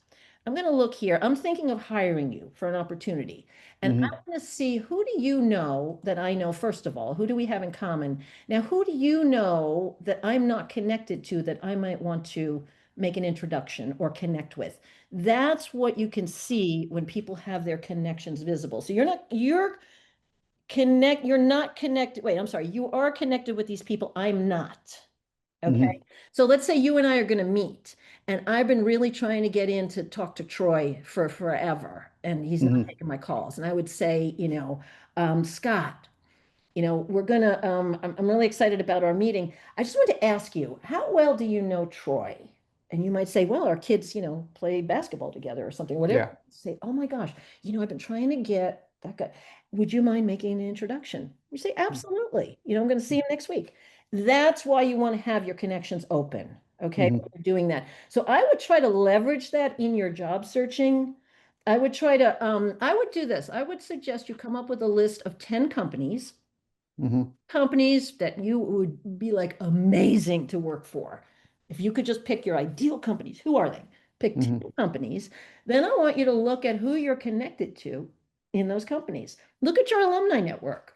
I'm going to look here. I'm thinking of hiring you for an opportunity. And I'm going to see, who do you know that I know, first of all? Who do we have in common? Now, who do you know that I'm not connected to that I might want to make an introduction or connect with? That's what you can see when people have their connections visible. So you're not connected. Wait, I'm sorry. You are connected with these people. I'm not. Okay. So let's say you and I are going to meet, and I've been really trying to get in to talk to Troy for forever, and he's not taking my calls. And I would say, Scott, we're gonna, I'm really excited about our meeting. I just want to ask you, how well do you know Troy? And you might say, well, our kids, play basketball together or something, whatever. Yeah. Say, oh my gosh, I've been trying to get that guy. Would you mind making an introduction? You say, absolutely. I'm going to see him next week. That's why you want to have your connections open. Okay. When you're doing that. So I would try to leverage that in your job searching. I would I would do this. I would suggest you come up with a list of 10 companies that you would be like amazing to work for. If you could just pick your ideal companies, who are they? Pick 10 companies. Then I want you to look at who you're connected to in those companies. Look at your alumni network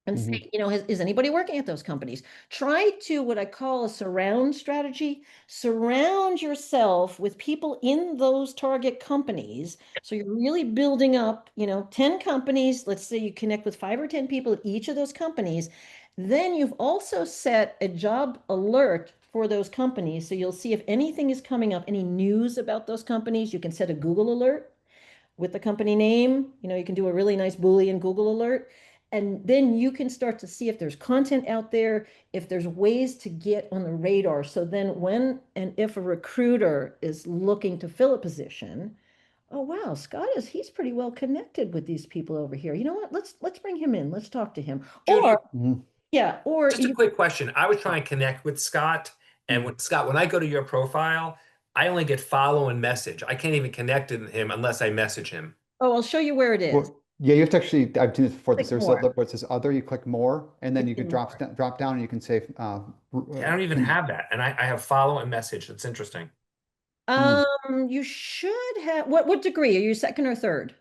and say, is anybody working at those companies? Try to, what I call a surround strategy, surround yourself with people in those target companies. So you're really building up, 10 companies. Let's say you connect with 5 or 10 people at each of those companies. Then you've also set a job alert for those companies. So you'll see if anything is coming up, any news about those companies, you can set a Google alert with the company name. You can do a really nice Boolean Google alert. And then you can start to see if there's content out there, if there's ways to get on the radar. So then when and if a recruiter is looking to fill a position, oh wow, he's pretty well connected with these people over here. You know what? Let's bring him in. Let's talk to him. Judi, Or just a quick question. I was trying to connect with Scott, and when I go to your profile, I only get follow and message. I can't even connect with him unless I message him. Oh, I'll show you where it is. Well, yeah, you have to actually, I've done this before. Click There's more. where it says other, you click more, and then you can Click drop down and you can say, I don't even have that, and I have follow and message. That's interesting. You should have, what degree? Are you second or third?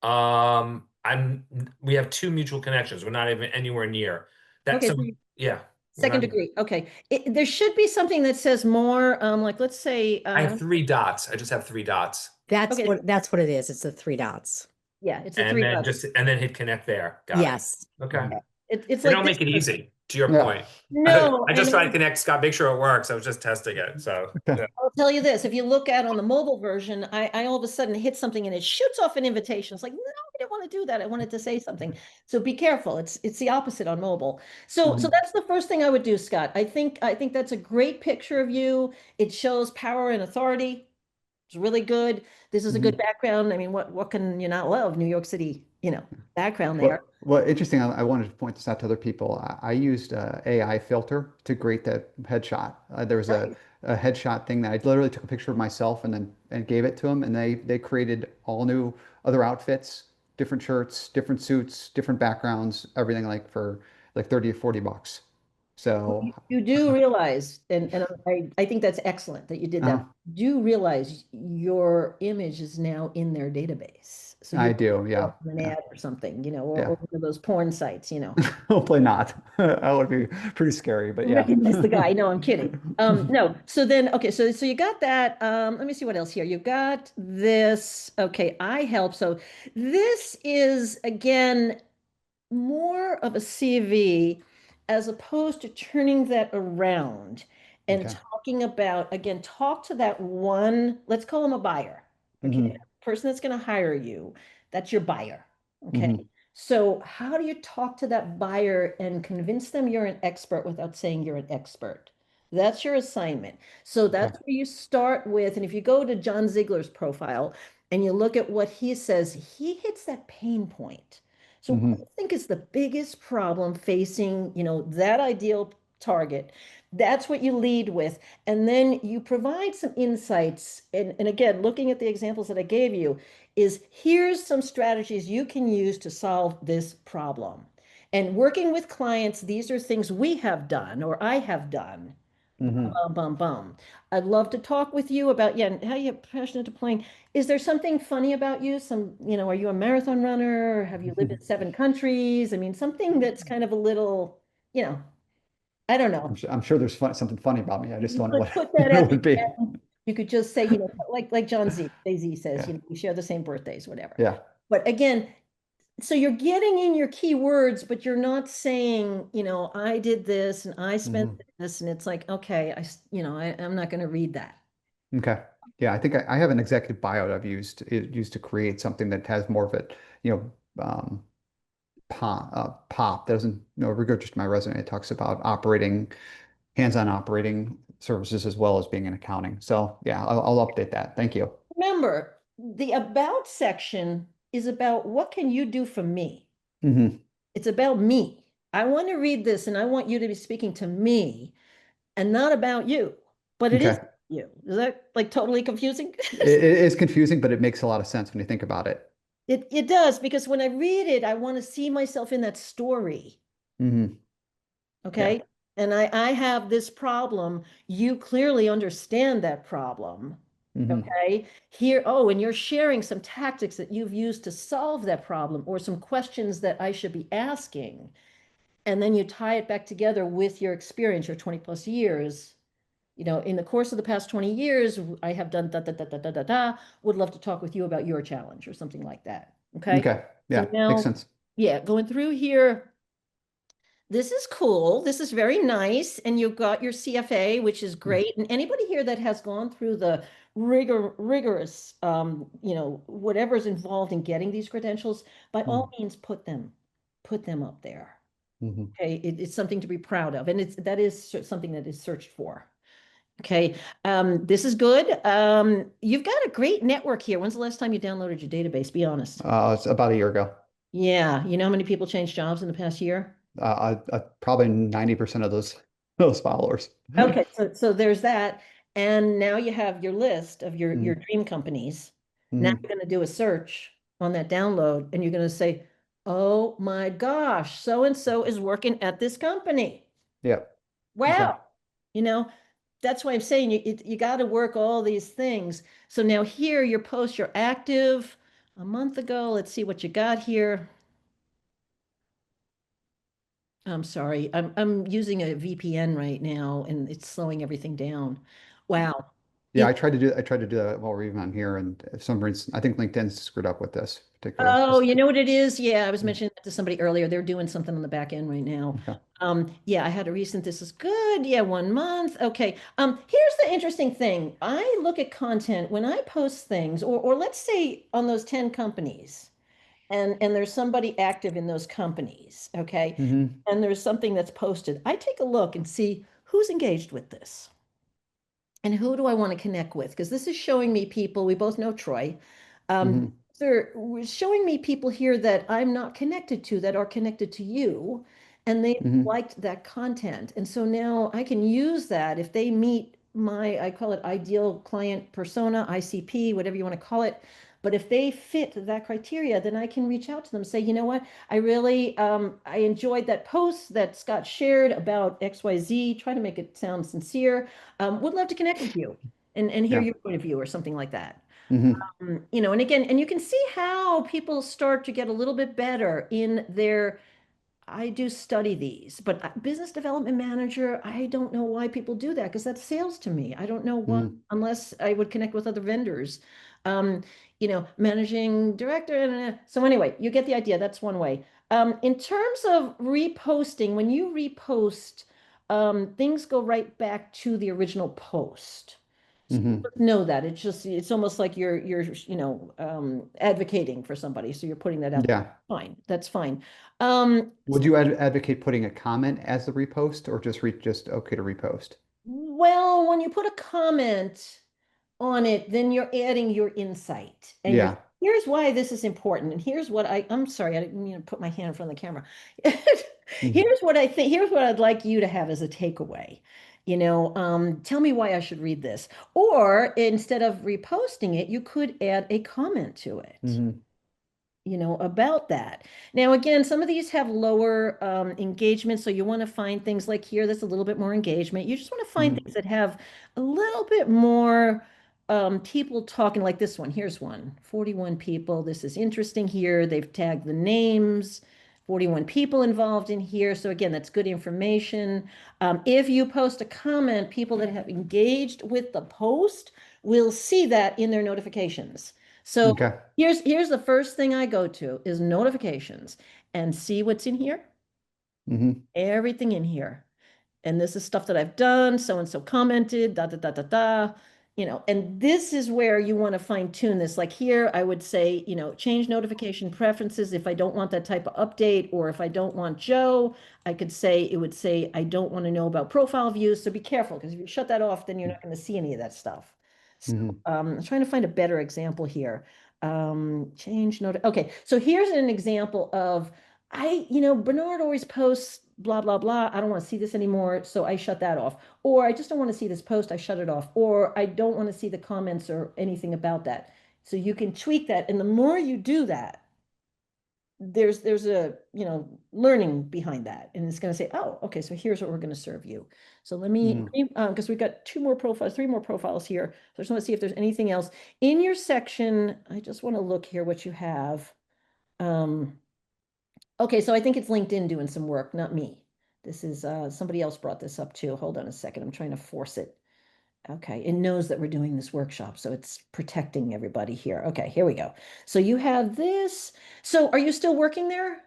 We have 2 mutual connections. We're not even anywhere near that. Okay, So so yeah. second degree. Okay. There should be something that says more, like let's say, I have 3 dots. I just have 3 dots. That's Okay. that's what it is. It's the 3 dots. yeah, it's a And 3 then dots. and then hit connect there. Got it. Yes. Okay. It's They like don't make it this. easy, to your Yeah. point. No, I just and tried to connect Scott, make sure it works. I was just testing it. So yeah. I'll tell you this, if you look at on the mobile version, I all of a sudden hit something and it shoots off an invitation. It's like, no, I didn't want to do that. I wanted to say something. So be careful. It's the opposite on mobile. So that's the first thing I would do, Scott. I think that's a great picture of you. It shows power and authority. It's really good. This is a good background. I mean, what can you not love? New York City, background there. Well, interesting. I wanted to point this out to other people. I used AI filter to create that headshot. There was a headshot thing that I literally took a picture of myself and gave it to them, and they created all new other outfits, different shirts, different suits, different backgrounds, everything like for like 30 or 40 bucks. So You do realize, and I think that's excellent that you did that. Uh-huh. You do realize your image is now in their database. So I you do, can yeah. put up an ad or something, or Yeah. one of those porn sites, Hopefully not. That would be pretty scary, but yeah. Recognize the guy. No, I'm kidding. No. So then, okay. So you got that. Let me see what else here. You got this. Okay, I help. So this is again more of a CV as opposed to turning that around and Okay. talking about, again, talk to that one, let's call him a buyer. Okay. Mhm. Person that's going to hire you, that's your buyer. Okay. Mhm. So how do you talk to that buyer and convince them you're an expert without saying you're an expert? That's your assignment. So Okay. that's where you start with. And if you go to John Ziegler's profile and you look at what he says, he hits that pain point. So what do Mhm. you think is the biggest problem facing, that ideal target? That's what you lead with. And then you provide some insights. And again, looking at the examples that I gave you, is here's some strategies you can use to solve this problem. And working with clients, these are things we have done or I have done. Mhm. Bum, bum, bum. I'd love to talk with you about, yeah, how you get passionate to playing. Is there something funny about you? Are you a marathon runner? Have you lived in 7 countries? I mean, something that's kind of a little, you know, I don't know. I'm sure there's something funny about me. I just You don't know could what, put what that it at the would be. end. You could just say, like John Z, Jay-Z says, Yeah. we share the same birthdays, whatever. Yeah. But again, so you're getting in your keywords, but you're not saying, I did this and I spent Mhm. this, and it's like, okay, I'm not going to read that. Okay. Yeah, I think I have an executive bio that I've used to create something that has more of it, pop doesn't, regurgitate my resume. It talks about hands-on operating services as well as being in accounting. So yeah, I'll update that. Thank you. Remember, the about section is about what can you do for me? Hmm. It's about me. I want to read this and I want you to be speaking to me and not about you, but it is Okay. you. Is that like totally confusing? It is confusing, but it makes a lot of sense when you think about it. It does, because when I read it, I want to see myself in that story. Hmm. Yeah. Okay. And I have this problem. You clearly understand that problem. Hmm. Okay. Here, oh, and you're sharing some tactics that you've used to solve that problem or some questions that I should be asking. And then you tie it back together with your experience, your 20 plus years. In the course of the past 20 years, I have done da da da da da da da. Would love to talk with you about your challenge or something like that. Okay. Okay. So Yeah. Makes now, sense. yeah, going through here, this is cool. This is very nice. And you've got your CFA, which is great. And anybody here that has gone through the rigorous, whatever's involved in getting these credentials, by all means, put them up there. Mm-hmm. Okay. It's something to be proud of. And that is something that is searched for. Okay. This is good. You've got a great network here. When's the last time you downloaded your database? Be honest. It's about a year ago. Yeah. You know how many people changed jobs in the past year? Probably 90% of those followers. Okay, so there's that. And now you have your list of your Mm-hmm. dream companies. Now Mm-hmm. you're going to do a search on that download and you're going to say, oh my gosh, so and so is working at this company. Yeah. Okay. Wow. You know, that's why I'm saying you got to work all these things. So now here your post, you're active a month ago. Let's see what you got here. I'm sorry. I'm using a VPN right now and it's slowing everything down. Wow. Yeah, I tried to do that while we're even on here, and for some reason, I think LinkedIn's screwed up with this particular. Oh, you know what it is? Yeah, I was mentioning that to somebody earlier. They're doing something on the back end right now. Okay. Yeah, I had a recent, this is good. Yeah, 1 month. Okay. Here's the interesting thing. I look at content when I post things, or let's say on those 10 companies, and there's somebody active in those companies, okay? Mm-hmm. And there's something that's posted. I take a look and see who's engaged with this. And who do I want to connect with? Because this is showing me people, we both know Troy. Mm-hmm. They're showing me people here that I'm not connected to that are connected to you, and they Mm-hmm. liked that content. And so now I can use that if they meet I call it ideal client persona, ICP, whatever you want to call it. But if they fit that criteria, then I can reach out to them, say, you know what, I really I enjoyed that post that Scott shared about XYZ, try to make it sound sincere. Would love to connect with you and hear Yeah. your point of view or something like that. Mm-hmm. And again, and you can see how people start to get a little bit better in their, I do study these, but business development manager, I don't know why people do that because that's sales to me. I don't know why, Mm-hmm. unless I would connect with other vendors. Managing director. So anyway, you get the idea. That's one way. In terms of reposting, when you repost, things go right back to the original post. So you Mhm. know that it's almost like you're advocating for somebody. So you're putting that out there. Yeah. Fine, that's fine. Um, Would you advocate putting a comment as the repost or just okay to repost? well, when you put a comment on it, then you're adding your insight. And Yeah. here's why this is important. And here's what I'm sorry, I didn't mean to put my hand in front of the camera. Mhm. Here's what I think, here's what I'd like you to have as a takeaway. Tell me why I should read this. Or instead of reposting it, you could add a comment to it. Mhm. About that. Now, again, some of these have lower engagement, so you want to find things like here that's a little bit more engagement. You just want to find Mhm. things that have a little bit more people talking, like this one. Here's one, 41 people. This is interesting here. They've tagged the names, 41 people involved in here. So again, that's good information. If you post a comment, people that have engaged with the post will see that in their notifications. So Okay. here's the first thing I go to is notifications and see what's in here. Mhm. Everything in here. And this is stuff that I've done. So and so commented, da da da da da. And this is where you want to fine tune this. Like here, I would say, change notification preferences if I don't want that type of update, or if I don't want Joe, it would say, I don't want to know about profile views. So be careful, because if you shut that off, then you're not going to see any of that stuff. So Mhm. I'm trying to find a better example here. Change note. Okay, so here's an example of Bernard always posts blah, blah, blah. I don't want to see this anymore. So I shut that off. Or I just don't want to see this post. I shut it off. Or I don't want to see the comments or anything about that. So you can tweak that. And the more you do that, there's a learning behind that, and it's going to say, oh, okay, so here's what we're going to serve you. So let me, Mhm. because we've got three more profiles here, so I just want to see if there's anything else in your section. I just want to look here what you have. Okay, so I think it's LinkedIn doing some work, not me. This is somebody else brought this up too. Hold on a second, I'm trying to force it. Okay, it knows that we're doing this workshop, so it's protecting everybody here. Okay, here we go. So you have this. So are you still working there?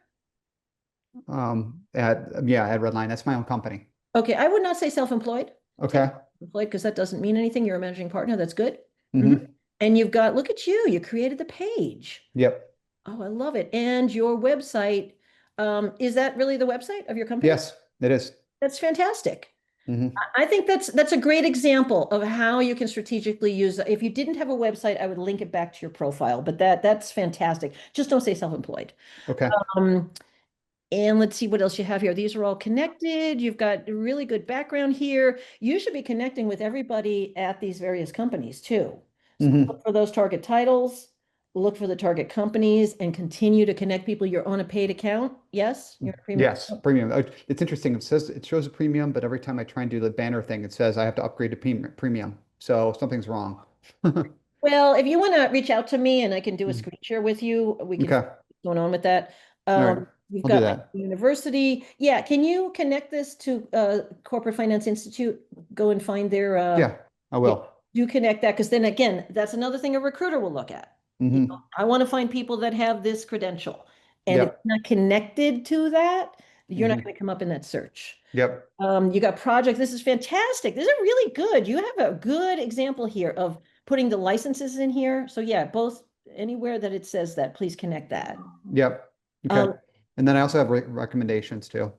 At Redline, that's my own company. Okay, I would not say self-employed. Okay. Employed, because that doesn't mean anything. You're a managing partner. That's good. Mhm. And you've got, look at you, you created the page. Yep. Oh, I love it. And your website, is that really the website of your company? Yes, it is. That's fantastic. Mhm. I think that's a great example of how you can strategically use. If you didn't have a website, I would link it back to your profile, but that's fantastic. Just don't say self-employed. Okay. Um, And let's see what else you have here. These are all connected. You've got a really good background here. You should be connecting with everybody at these various companies too. So Mhm. look for those target titles, look for the target companies, and continue to connect people. You're on a paid account. Yes, you're a premium Yes, account. premium. It's interesting. It shows a premium, but every time I try and do the banner thing, it says I have to upgrade to premium. So something's wrong. Well, if you want to reach out to me and I can do a Mhm. screen share with you, we can see Okay. what's going on with that. All right. You've I'll do got my that. university. Yeah, can you connect this to Corporate Finance Institute? Go and find their Yeah, I yeah, will. do connect that, because then again, that's another thing a recruiter will look at. Hmm. I want to find people that have this credential. And if Yep. it's not connected to that, you're not Hmm. going to come up in that search. Yep. You got projects. This is fantastic. This is really good. You have a good example here of putting the licenses in here. So yeah, both anywhere that it says that, please connect that. Yep. Okay. Um, And then I also have recommendations too.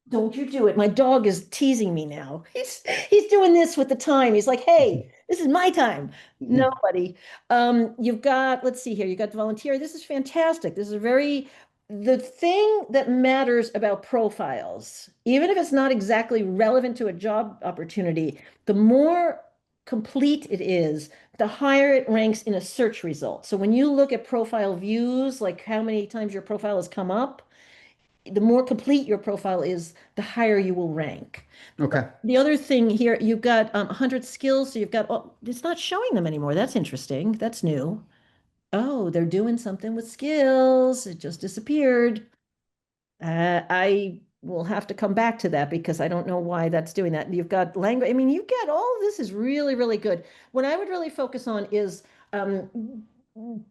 don't you do it. My dog is teasing me now. He's doing this with the time. He's like, hey, this is my time. No, buddy. You've got, let's see here, you got the volunteer. This is fantastic. This is the thing that matters about profiles, even if it's not exactly relevant to a job opportunity, the more complete it is, the higher it ranks in a search result. So when you look at profile views, like how many times your profile has come up, the more complete your profile is, the higher you will rank. Okay. The other thing here, you've got 100 skills, so you've got, oh, it's not showing them anymore. That's interesting. That's new. Oh, they're doing something with skills. It just disappeared. I will have to come back to that because I don't know why that's doing that. You've got language. I mean, you get all of this is really, really good. What I would really focus on is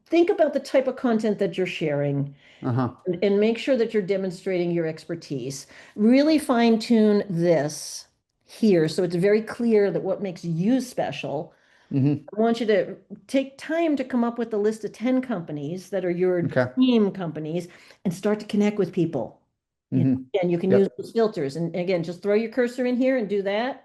think about the type of content that you're sharing Uh-huh. and make sure that you're demonstrating your expertise. Really fine tune this here so it's very clear that what makes you special. Hmm. I want you to take time to come up with a list of 10 companies that are your Okay. dream companies and start to connect with people. Hmm. And you can use Yep. those filters. And again, just throw your cursor in here and do that.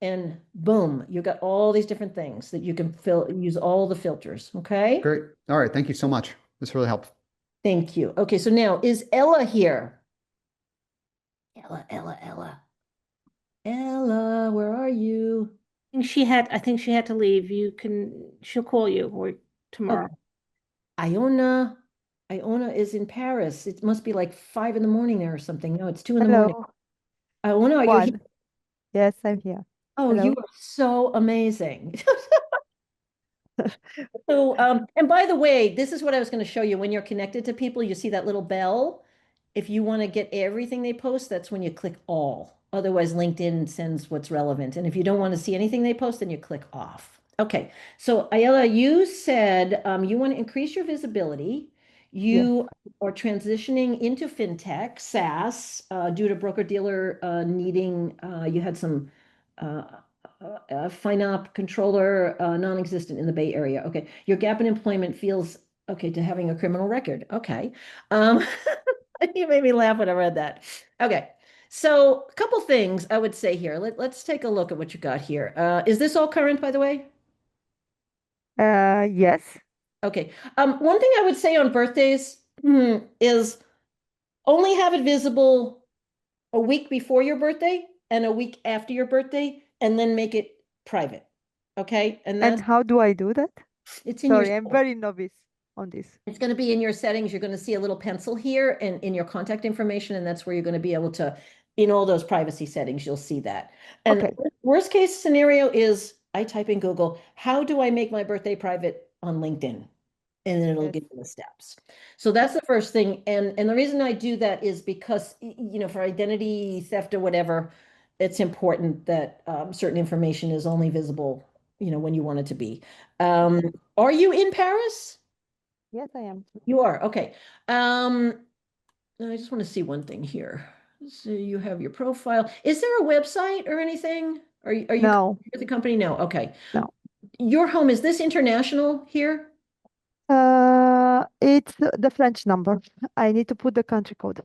And boom, you got all these different things that you can use all the filters. Okay. Great. All right. Thank you so much. This really helped. Thank you. Okay. So now is Ella here? Ella. Ella, where are you? I think she had to leave. She'll call you or tomorrow. Okay. Iona is in Paris. It must be like 5 in the morning there or something. No, it's 2 in the morning. Hello. Iona, are you here? One. Yes, I'm here. Oh, you Hello. are so amazing. So, and by the way, this is what I was going to show you. When you're connected to people, you see that little bell. If you want to get everything they post, that's when you click all. Otherwise, LinkedIn sends what's relevant. And if you don't want to see anything they post, then you click off. Okay. So, Ayala, you said you want to increase your visibility. Yes. You are transitioning into fintech, SaaS, due to broker-dealer needing, you had some FinOp controller, non-existent in the Bay Area. Okay. Your gap in employment feels okay to having a criminal record. Okay. Um, you made me laugh when I read that. Okay. So a couple things I would say here. Let's take a look at what you got here. Is this all current, by the way? Yes. Okay. One thing I would say on birthdays is only have it visible a week before your birthday and a week after your birthday, and then make it private. Okay. And And that's how do I do that? it's in your Sorry, I'm very novice on this. It's going to be in your settings. You're going to see a little pencil here and in your contact information, and that's where you're going to be able to, in all those privacy settings, you'll see that. And Okay. worst case scenario is I type in Google, how do I make my birthday private on LinkedIn? And then it'll Yes. give you the steps. So that's the first thing. And the reason I do that is because, for identity theft or whatever, it's important that certain information is only visible, when you want it to be. Are you in Paris? Yes, I am. You are, okay. I just want to see one thing here. So you have your profile. Is there a website or anything? Are you No, with the company? No, okay. no. Your home, is this international here? It's the French number. I need to put the country code.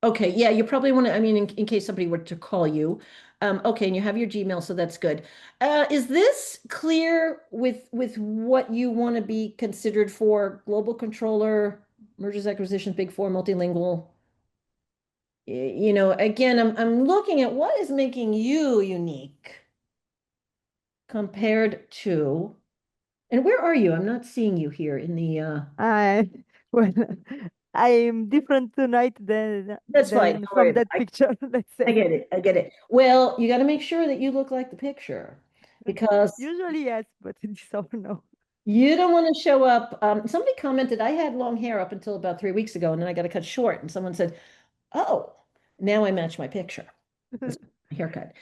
Okay, yeah, you probably want to, I mean, in case somebody were to call you. Okay, and you have your Gmail, so that's good. Is this clear with what you want to be considered for global controller, mergers, acquisitions, big four, multilingual? Again, I'm looking at what is making you unique compared to, and where are you? I'm not seeing you here in the, I well, I'm different tonight that's fine. than Don't worry from about that it. picture, let's I say. get it. I get it. Well, you got to make sure that you look like the picture because Usually yes, but this hour no. you don't want to show up. Somebody commented I had long hair up until about 3 weeks ago, and then I got to cut short. And someone said, "Oh, now I match my picture." That's my haircut.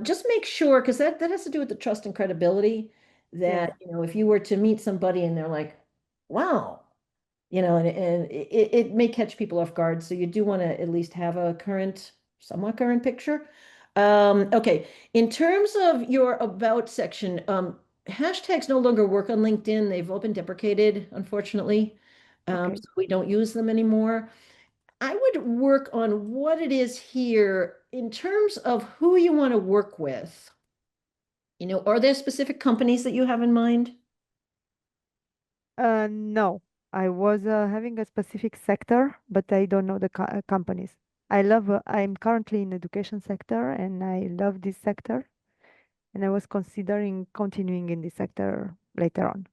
Just make sure, because that has to do with the trust and credibility Yes. that, if you were to meet somebody and they're like, wow, and it may catch people off guard. So you do want to at least have a somewhat current picture. Okay. In terms of your about section, hashtags no longer work on LinkedIn. They've all been deprecated, unfortunately. Okay. So we don't use them anymore. I would work on what it is here in terms of who you want to work with. Are there specific companies that you have in mind? No, I was having a specific sector, but I don't know the companies. I'm currently in education sector and I love this sector, and I was considering continuing in this sector later on.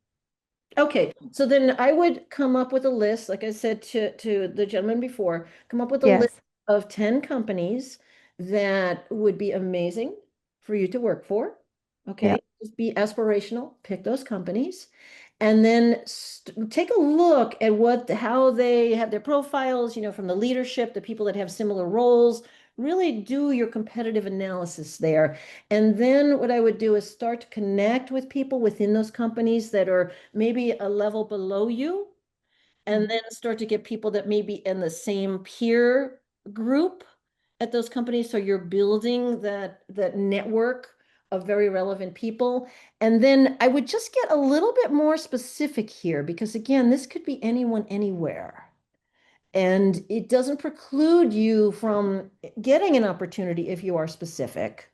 Okay, so then I would come up with a list, like I said to the gentleman before, come up with a list Yes. of 10 companies that would be amazing for you to work for. Yeah. Okay, just be aspirational, pick those companies, and then take a look at how they have their profiles, from the leadership, the people that have similar roles. really do your competitive analysis there. And then what I would do is start to connect with people within those companies that are maybe a level below you, and then start to get people that may be in the same peer group at those companies. So you're building that network of very relevant people. And then I would just get a little bit more specific here, because again, this could be anyone, anywhere. And it doesn't preclude you from getting an opportunity if you are specific.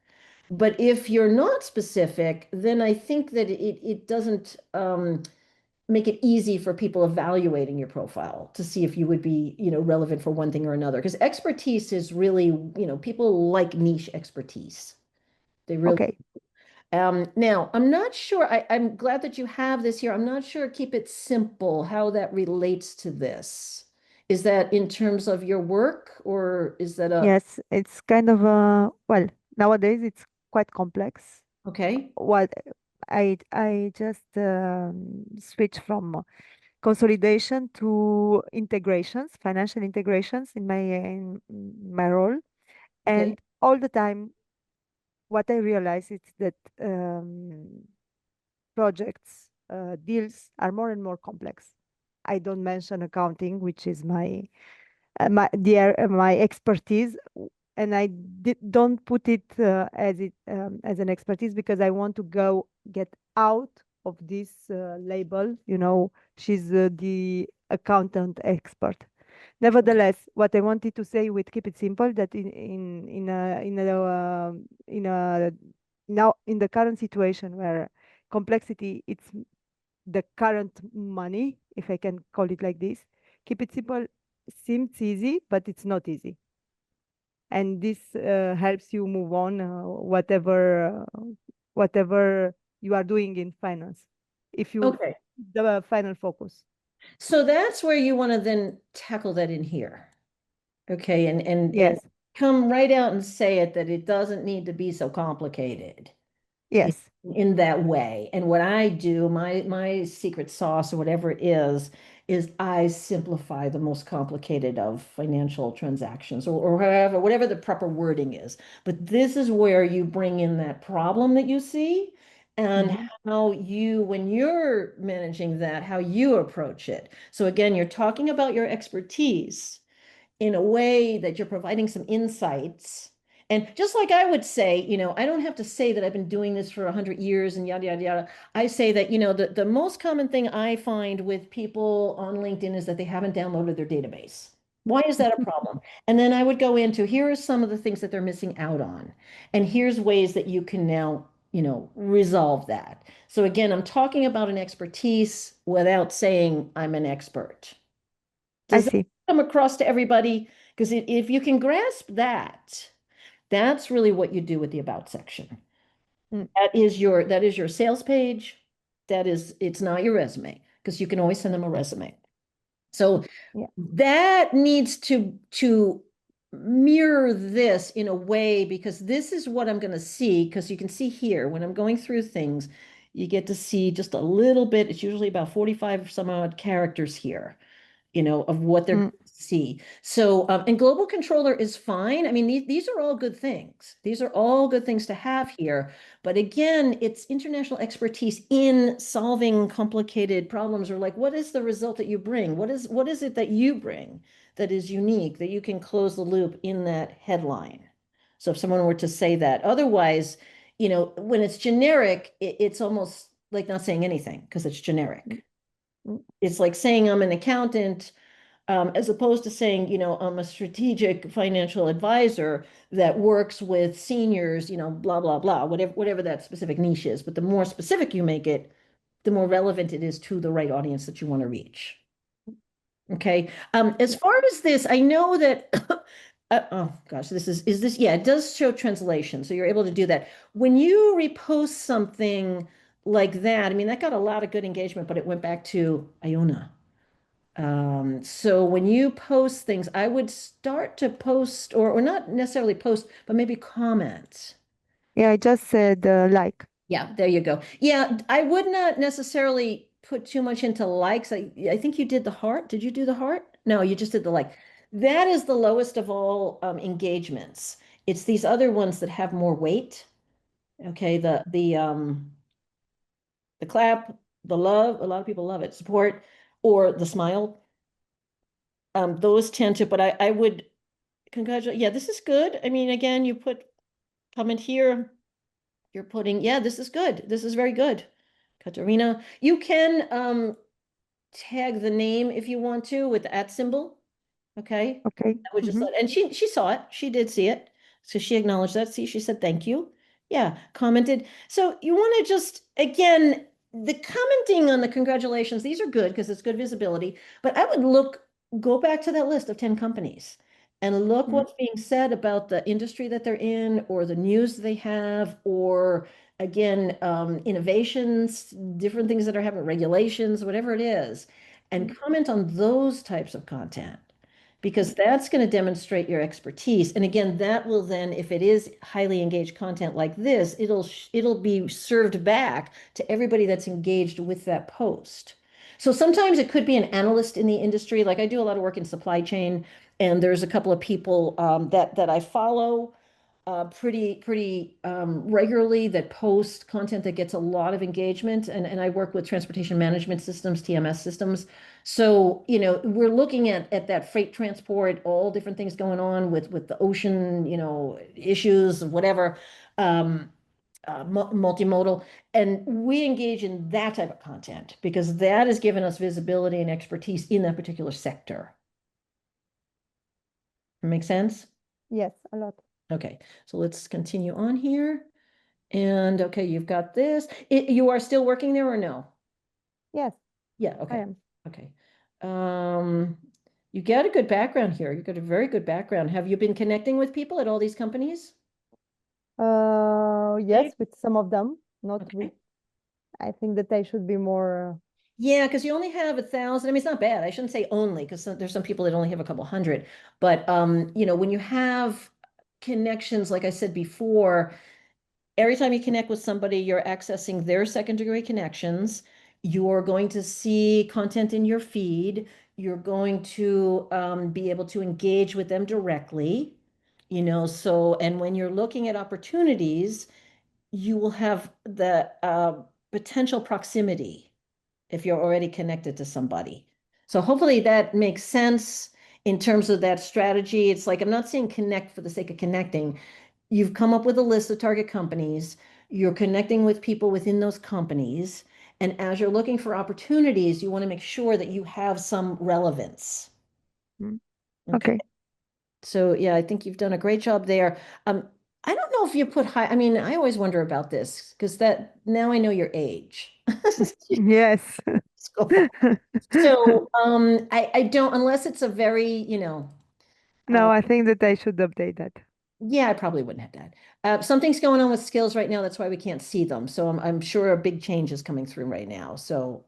But if you're not specific, then I think that it doesn't make it easy for people evaluating your profile to see if you would be, relevant for one thing or another. Because expertise is really, people like niche expertise. They really. Okay. Now, I'm not sure, I'm glad that you have this here. I'm not sure, keep it simple, how that relates to this. Is that in terms of your work, or is that Yes, it's kind of well, nowadays it's quite complex. okay? What I just switched from consolidation to integrations, financial integrations in my role, Okay. and all the time, what I realize is that projects, deals are more and more complex. I don't mention accounting, which is my expertise, and I don't put it as an expertise because I want to get out of this label. She's the accountant expert. Nevertheless, what I wanted to say with keep it simple, that in a now in the current situation where complexity it's the current money, if I can call it like this, keep it simple seems easy, but it's not easy. And this helps you move on, whatever you are doing in finance, if you Okay. the final focus. So that's where you want to then tackle that in here. Okay, and Yes, come right out and say it, that it doesn't need to be so complicated yes. in that way. And what I do, my secret sauce or whatever it is I simplify the most complicated of financial transactions, or whatever the proper wording is. But this is where you bring in that problem that you see, and Mhm. how you, when you're managing that, how you approach it. So again, you're talking about your expertise in a way that you're providing some insights. And just like I would say, I don't have to say that I've been doing this for 100 years and yada, yada, yada. I say that, the most common thing I find with people on LinkedIn is that they haven't downloaded their database. Why is that a problem? And then I would go into, here are some of the things that they're missing out on. And here's ways that you can now, resolve that. So again, I'm talking about an expertise without saying I'm an expert. I Does that see. come across to everybody? Because if you can grasp that, that's really what you do with the about section. Mm. That is your sales page. It's not your resume, because you can always send them a resume. So Yeah. that needs to mirror this in a way, because this is what I'm going to see, because you can see here when I'm going through things, you get to see just a little bit. It's usually about 45 some odd characters here, of what they're Mm. going to see. So, and global controller is fine. I mean, these are all good things. These are all good things to have here. But again, it's international expertise in solving complicated problems, or like, what is the result that you bring? What is it that you bring that is unique, that you can close the loop in that headline? So if someone were to say that, otherwise, when it's generic, it's almost like not saying anything, because it's generic. Mm. It's like saying I'm an accountant, as opposed to saying, I'm a strategic financial advisor that works with seniors, blah, blah, blah, whatever that specific niche is. But the more specific you make it, the more relevant it is to the right audience that you want to reach. Okay. As far as this, I know that, oh gosh, yeah, it does show translation. So you're able to do that. When you repost something like that, I mean, that got a lot of good engagement, but it went back to Iona. So when you post things, I would start to post, or not necessarily post, but maybe comment. Yeah, I just said like. Yeah, there you go. Yeah, I would not necessarily put too much into likes. I think you did the heart. Did you do the heart? No, you just did the like. that is the lowest of all engagements. It's these other ones that have more weight. Okay, the clap, the love, a lot of people love it, support, or the smile. Those tend to, but I would congratulate, yeah, this is good. I mean, again, you put comment here, you're putting, yeah, this is good. This is very good. Katerina, you can tag the name if you want to with the @ symbol. Okay. Okay. I would just let, and she saw it. She did see it. So she acknowledged that. See, she said thank you. Yeah, commented. So you want to just, again, the commenting on the congratulations, these are good because it's good visibility. But I would go back to that list of 10 companies and look what's being said about the industry that they're in, or the news they have, or again, innovations, different things that are happening, regulations, whatever it is, and comment on those types of content, because that's going to demonstrate your expertise. And again, that will then, if it is highly engaged content like this, it'll be served back to everybody that's engaged with that post. So sometimes it could be an analyst in the industry. Like I do a lot of work in supply chain, and there's a couple of people that I follow pretty regularly that post content that gets a lot of engagement. And I work with transportation management systems, TMS systems. So, we're looking at that freight transport, all different things going on with the ocean, issues, whatever, multimodal. And we engage in that type of content because that has given us visibility and expertise in that particular sector. Make sense? Yes, a lot. Okay, so let's continue on here. And okay, you've got this. You are still working there or no? Yes, Yeah, I okay. am. Okay. You got a good background here. You've got a very good background. Have you been connecting with people at all these companies? Yes, with some of them, not Okay. with. I think that I should be more. Yeah, because you only have 1,000. I mean, it's not bad. I shouldn't say only, because there's some people that only have a couple hundred. But when you have connections, like I said before, every time you connect with somebody, you're accessing their second-degree connections. You're going to see content in your feed. You're going to be able to engage with them directly. So, and when you're looking at opportunities, you will have the potential proximity if you're already connected to somebody. So hopefully that makes sense in terms of that strategy. It's like, I'm not saying connect for the sake of connecting. You've come up with a list of target companies. You're connecting with people within those companies. And as you're looking for opportunities, you want to make sure that you have some relevance. Okay. So yeah, I think you've done a great job there. I don't know if you put high, I mean, I always wonder about this because that now I know your age. Yes. So I don't, unless it's a very, No, I think that I should update that. yeah, I probably wouldn't have that. Something's going on with skills right now. That's why we can't see them. So I'm sure a big change is coming through right now. So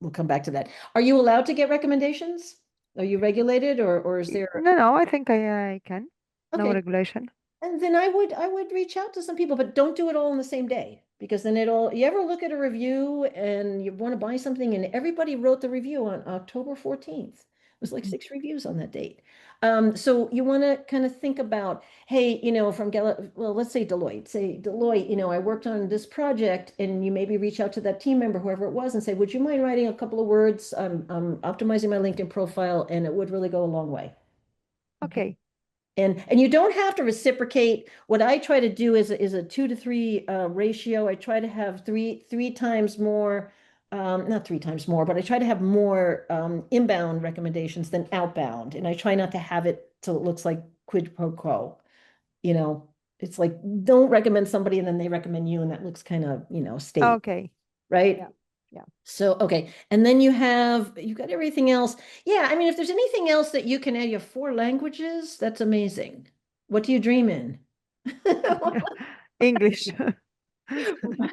we'll come back to that. Are you allowed to get recommendations? Are you regulated, or is there? No, I think I can. No Okay. regulation. And then I would reach out to some people, but don't do it all on the same day, because then you ever look at a review and you want to buy something and everybody wrote the review on October 14th. It was like 6 reviews on that date. So you want to kind of think about, hey, from well, let's say Deloitte, I worked on this project, and you maybe reach out to that team member, whoever it was, and say, would you mind writing a couple of words? I'm optimizing my LinkedIn profile, and it would really go a long way. Okay. And you don't have to reciprocate. What I try to do is a 2 to 3 ratio. I try to have three times more, not 3 times more, but I try to have more inbound recommendations than outbound. And I try not to have it so it looks like quid pro quo. It's like, don't recommend somebody and then they recommend you, and that looks kind of, state, Okay. right? Yeah. Yeah. So, okay. And then you've got everything else. Yeah. I mean, if there's anything else that you can add, you have 4 languages. That's amazing. What do you dream in? English.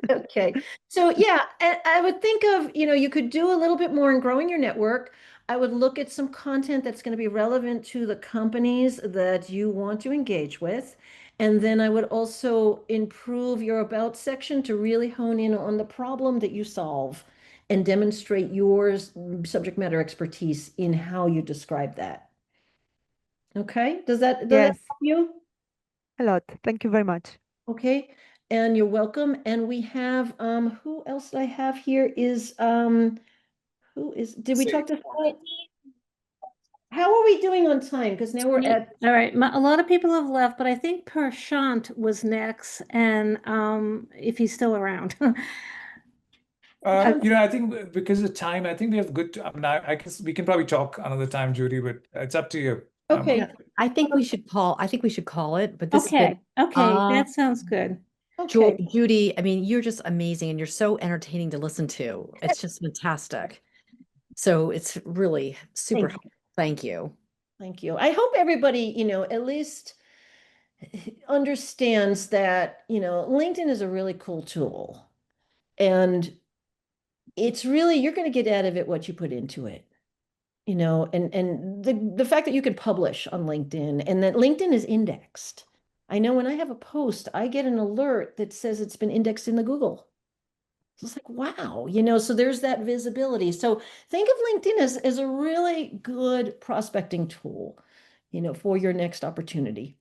Okay. So yeah, I would think of, you could do a little bit more in growing your network. I would look at some content that's going to be relevant to the companies that you want to engage with. And then I would also improve your about section to really hone in on the problem that you solve and demonstrate your subject matter expertise in how you describe that. Okay, does that Yes, help you? a lot. Thank you very much. Okay, and you're welcome. And we have, who else did I have here is, did we talk to? How are we doing on time? Because now we're at, All right, a lot of people have left, but I think Prashant was next, and if he's still around. I think because of time, I think we have good. I mean, I guess we can probably talk another time, Judy, but it's up to you. okay, Yeah, I think we should call it, but this has been Okay, that sounds good. okay. Judy, I mean, you're just amazing and you're so entertaining to listen to. It's just fantastic. So it's really super Thank you. helpful. Thank you. Thank you. I hope everybody, at least understands that, LinkedIn is a really cool tool. And it's really, you're going to get out of it what you put into it. And the fact that you can publish on LinkedIn and that LinkedIn is indexed. I know when I have a post, I get an alert that says it's been indexed in the Google. So it's like, wow, so there's that visibility. So think of LinkedIn as a really good prospecting tool, for your next opportunity.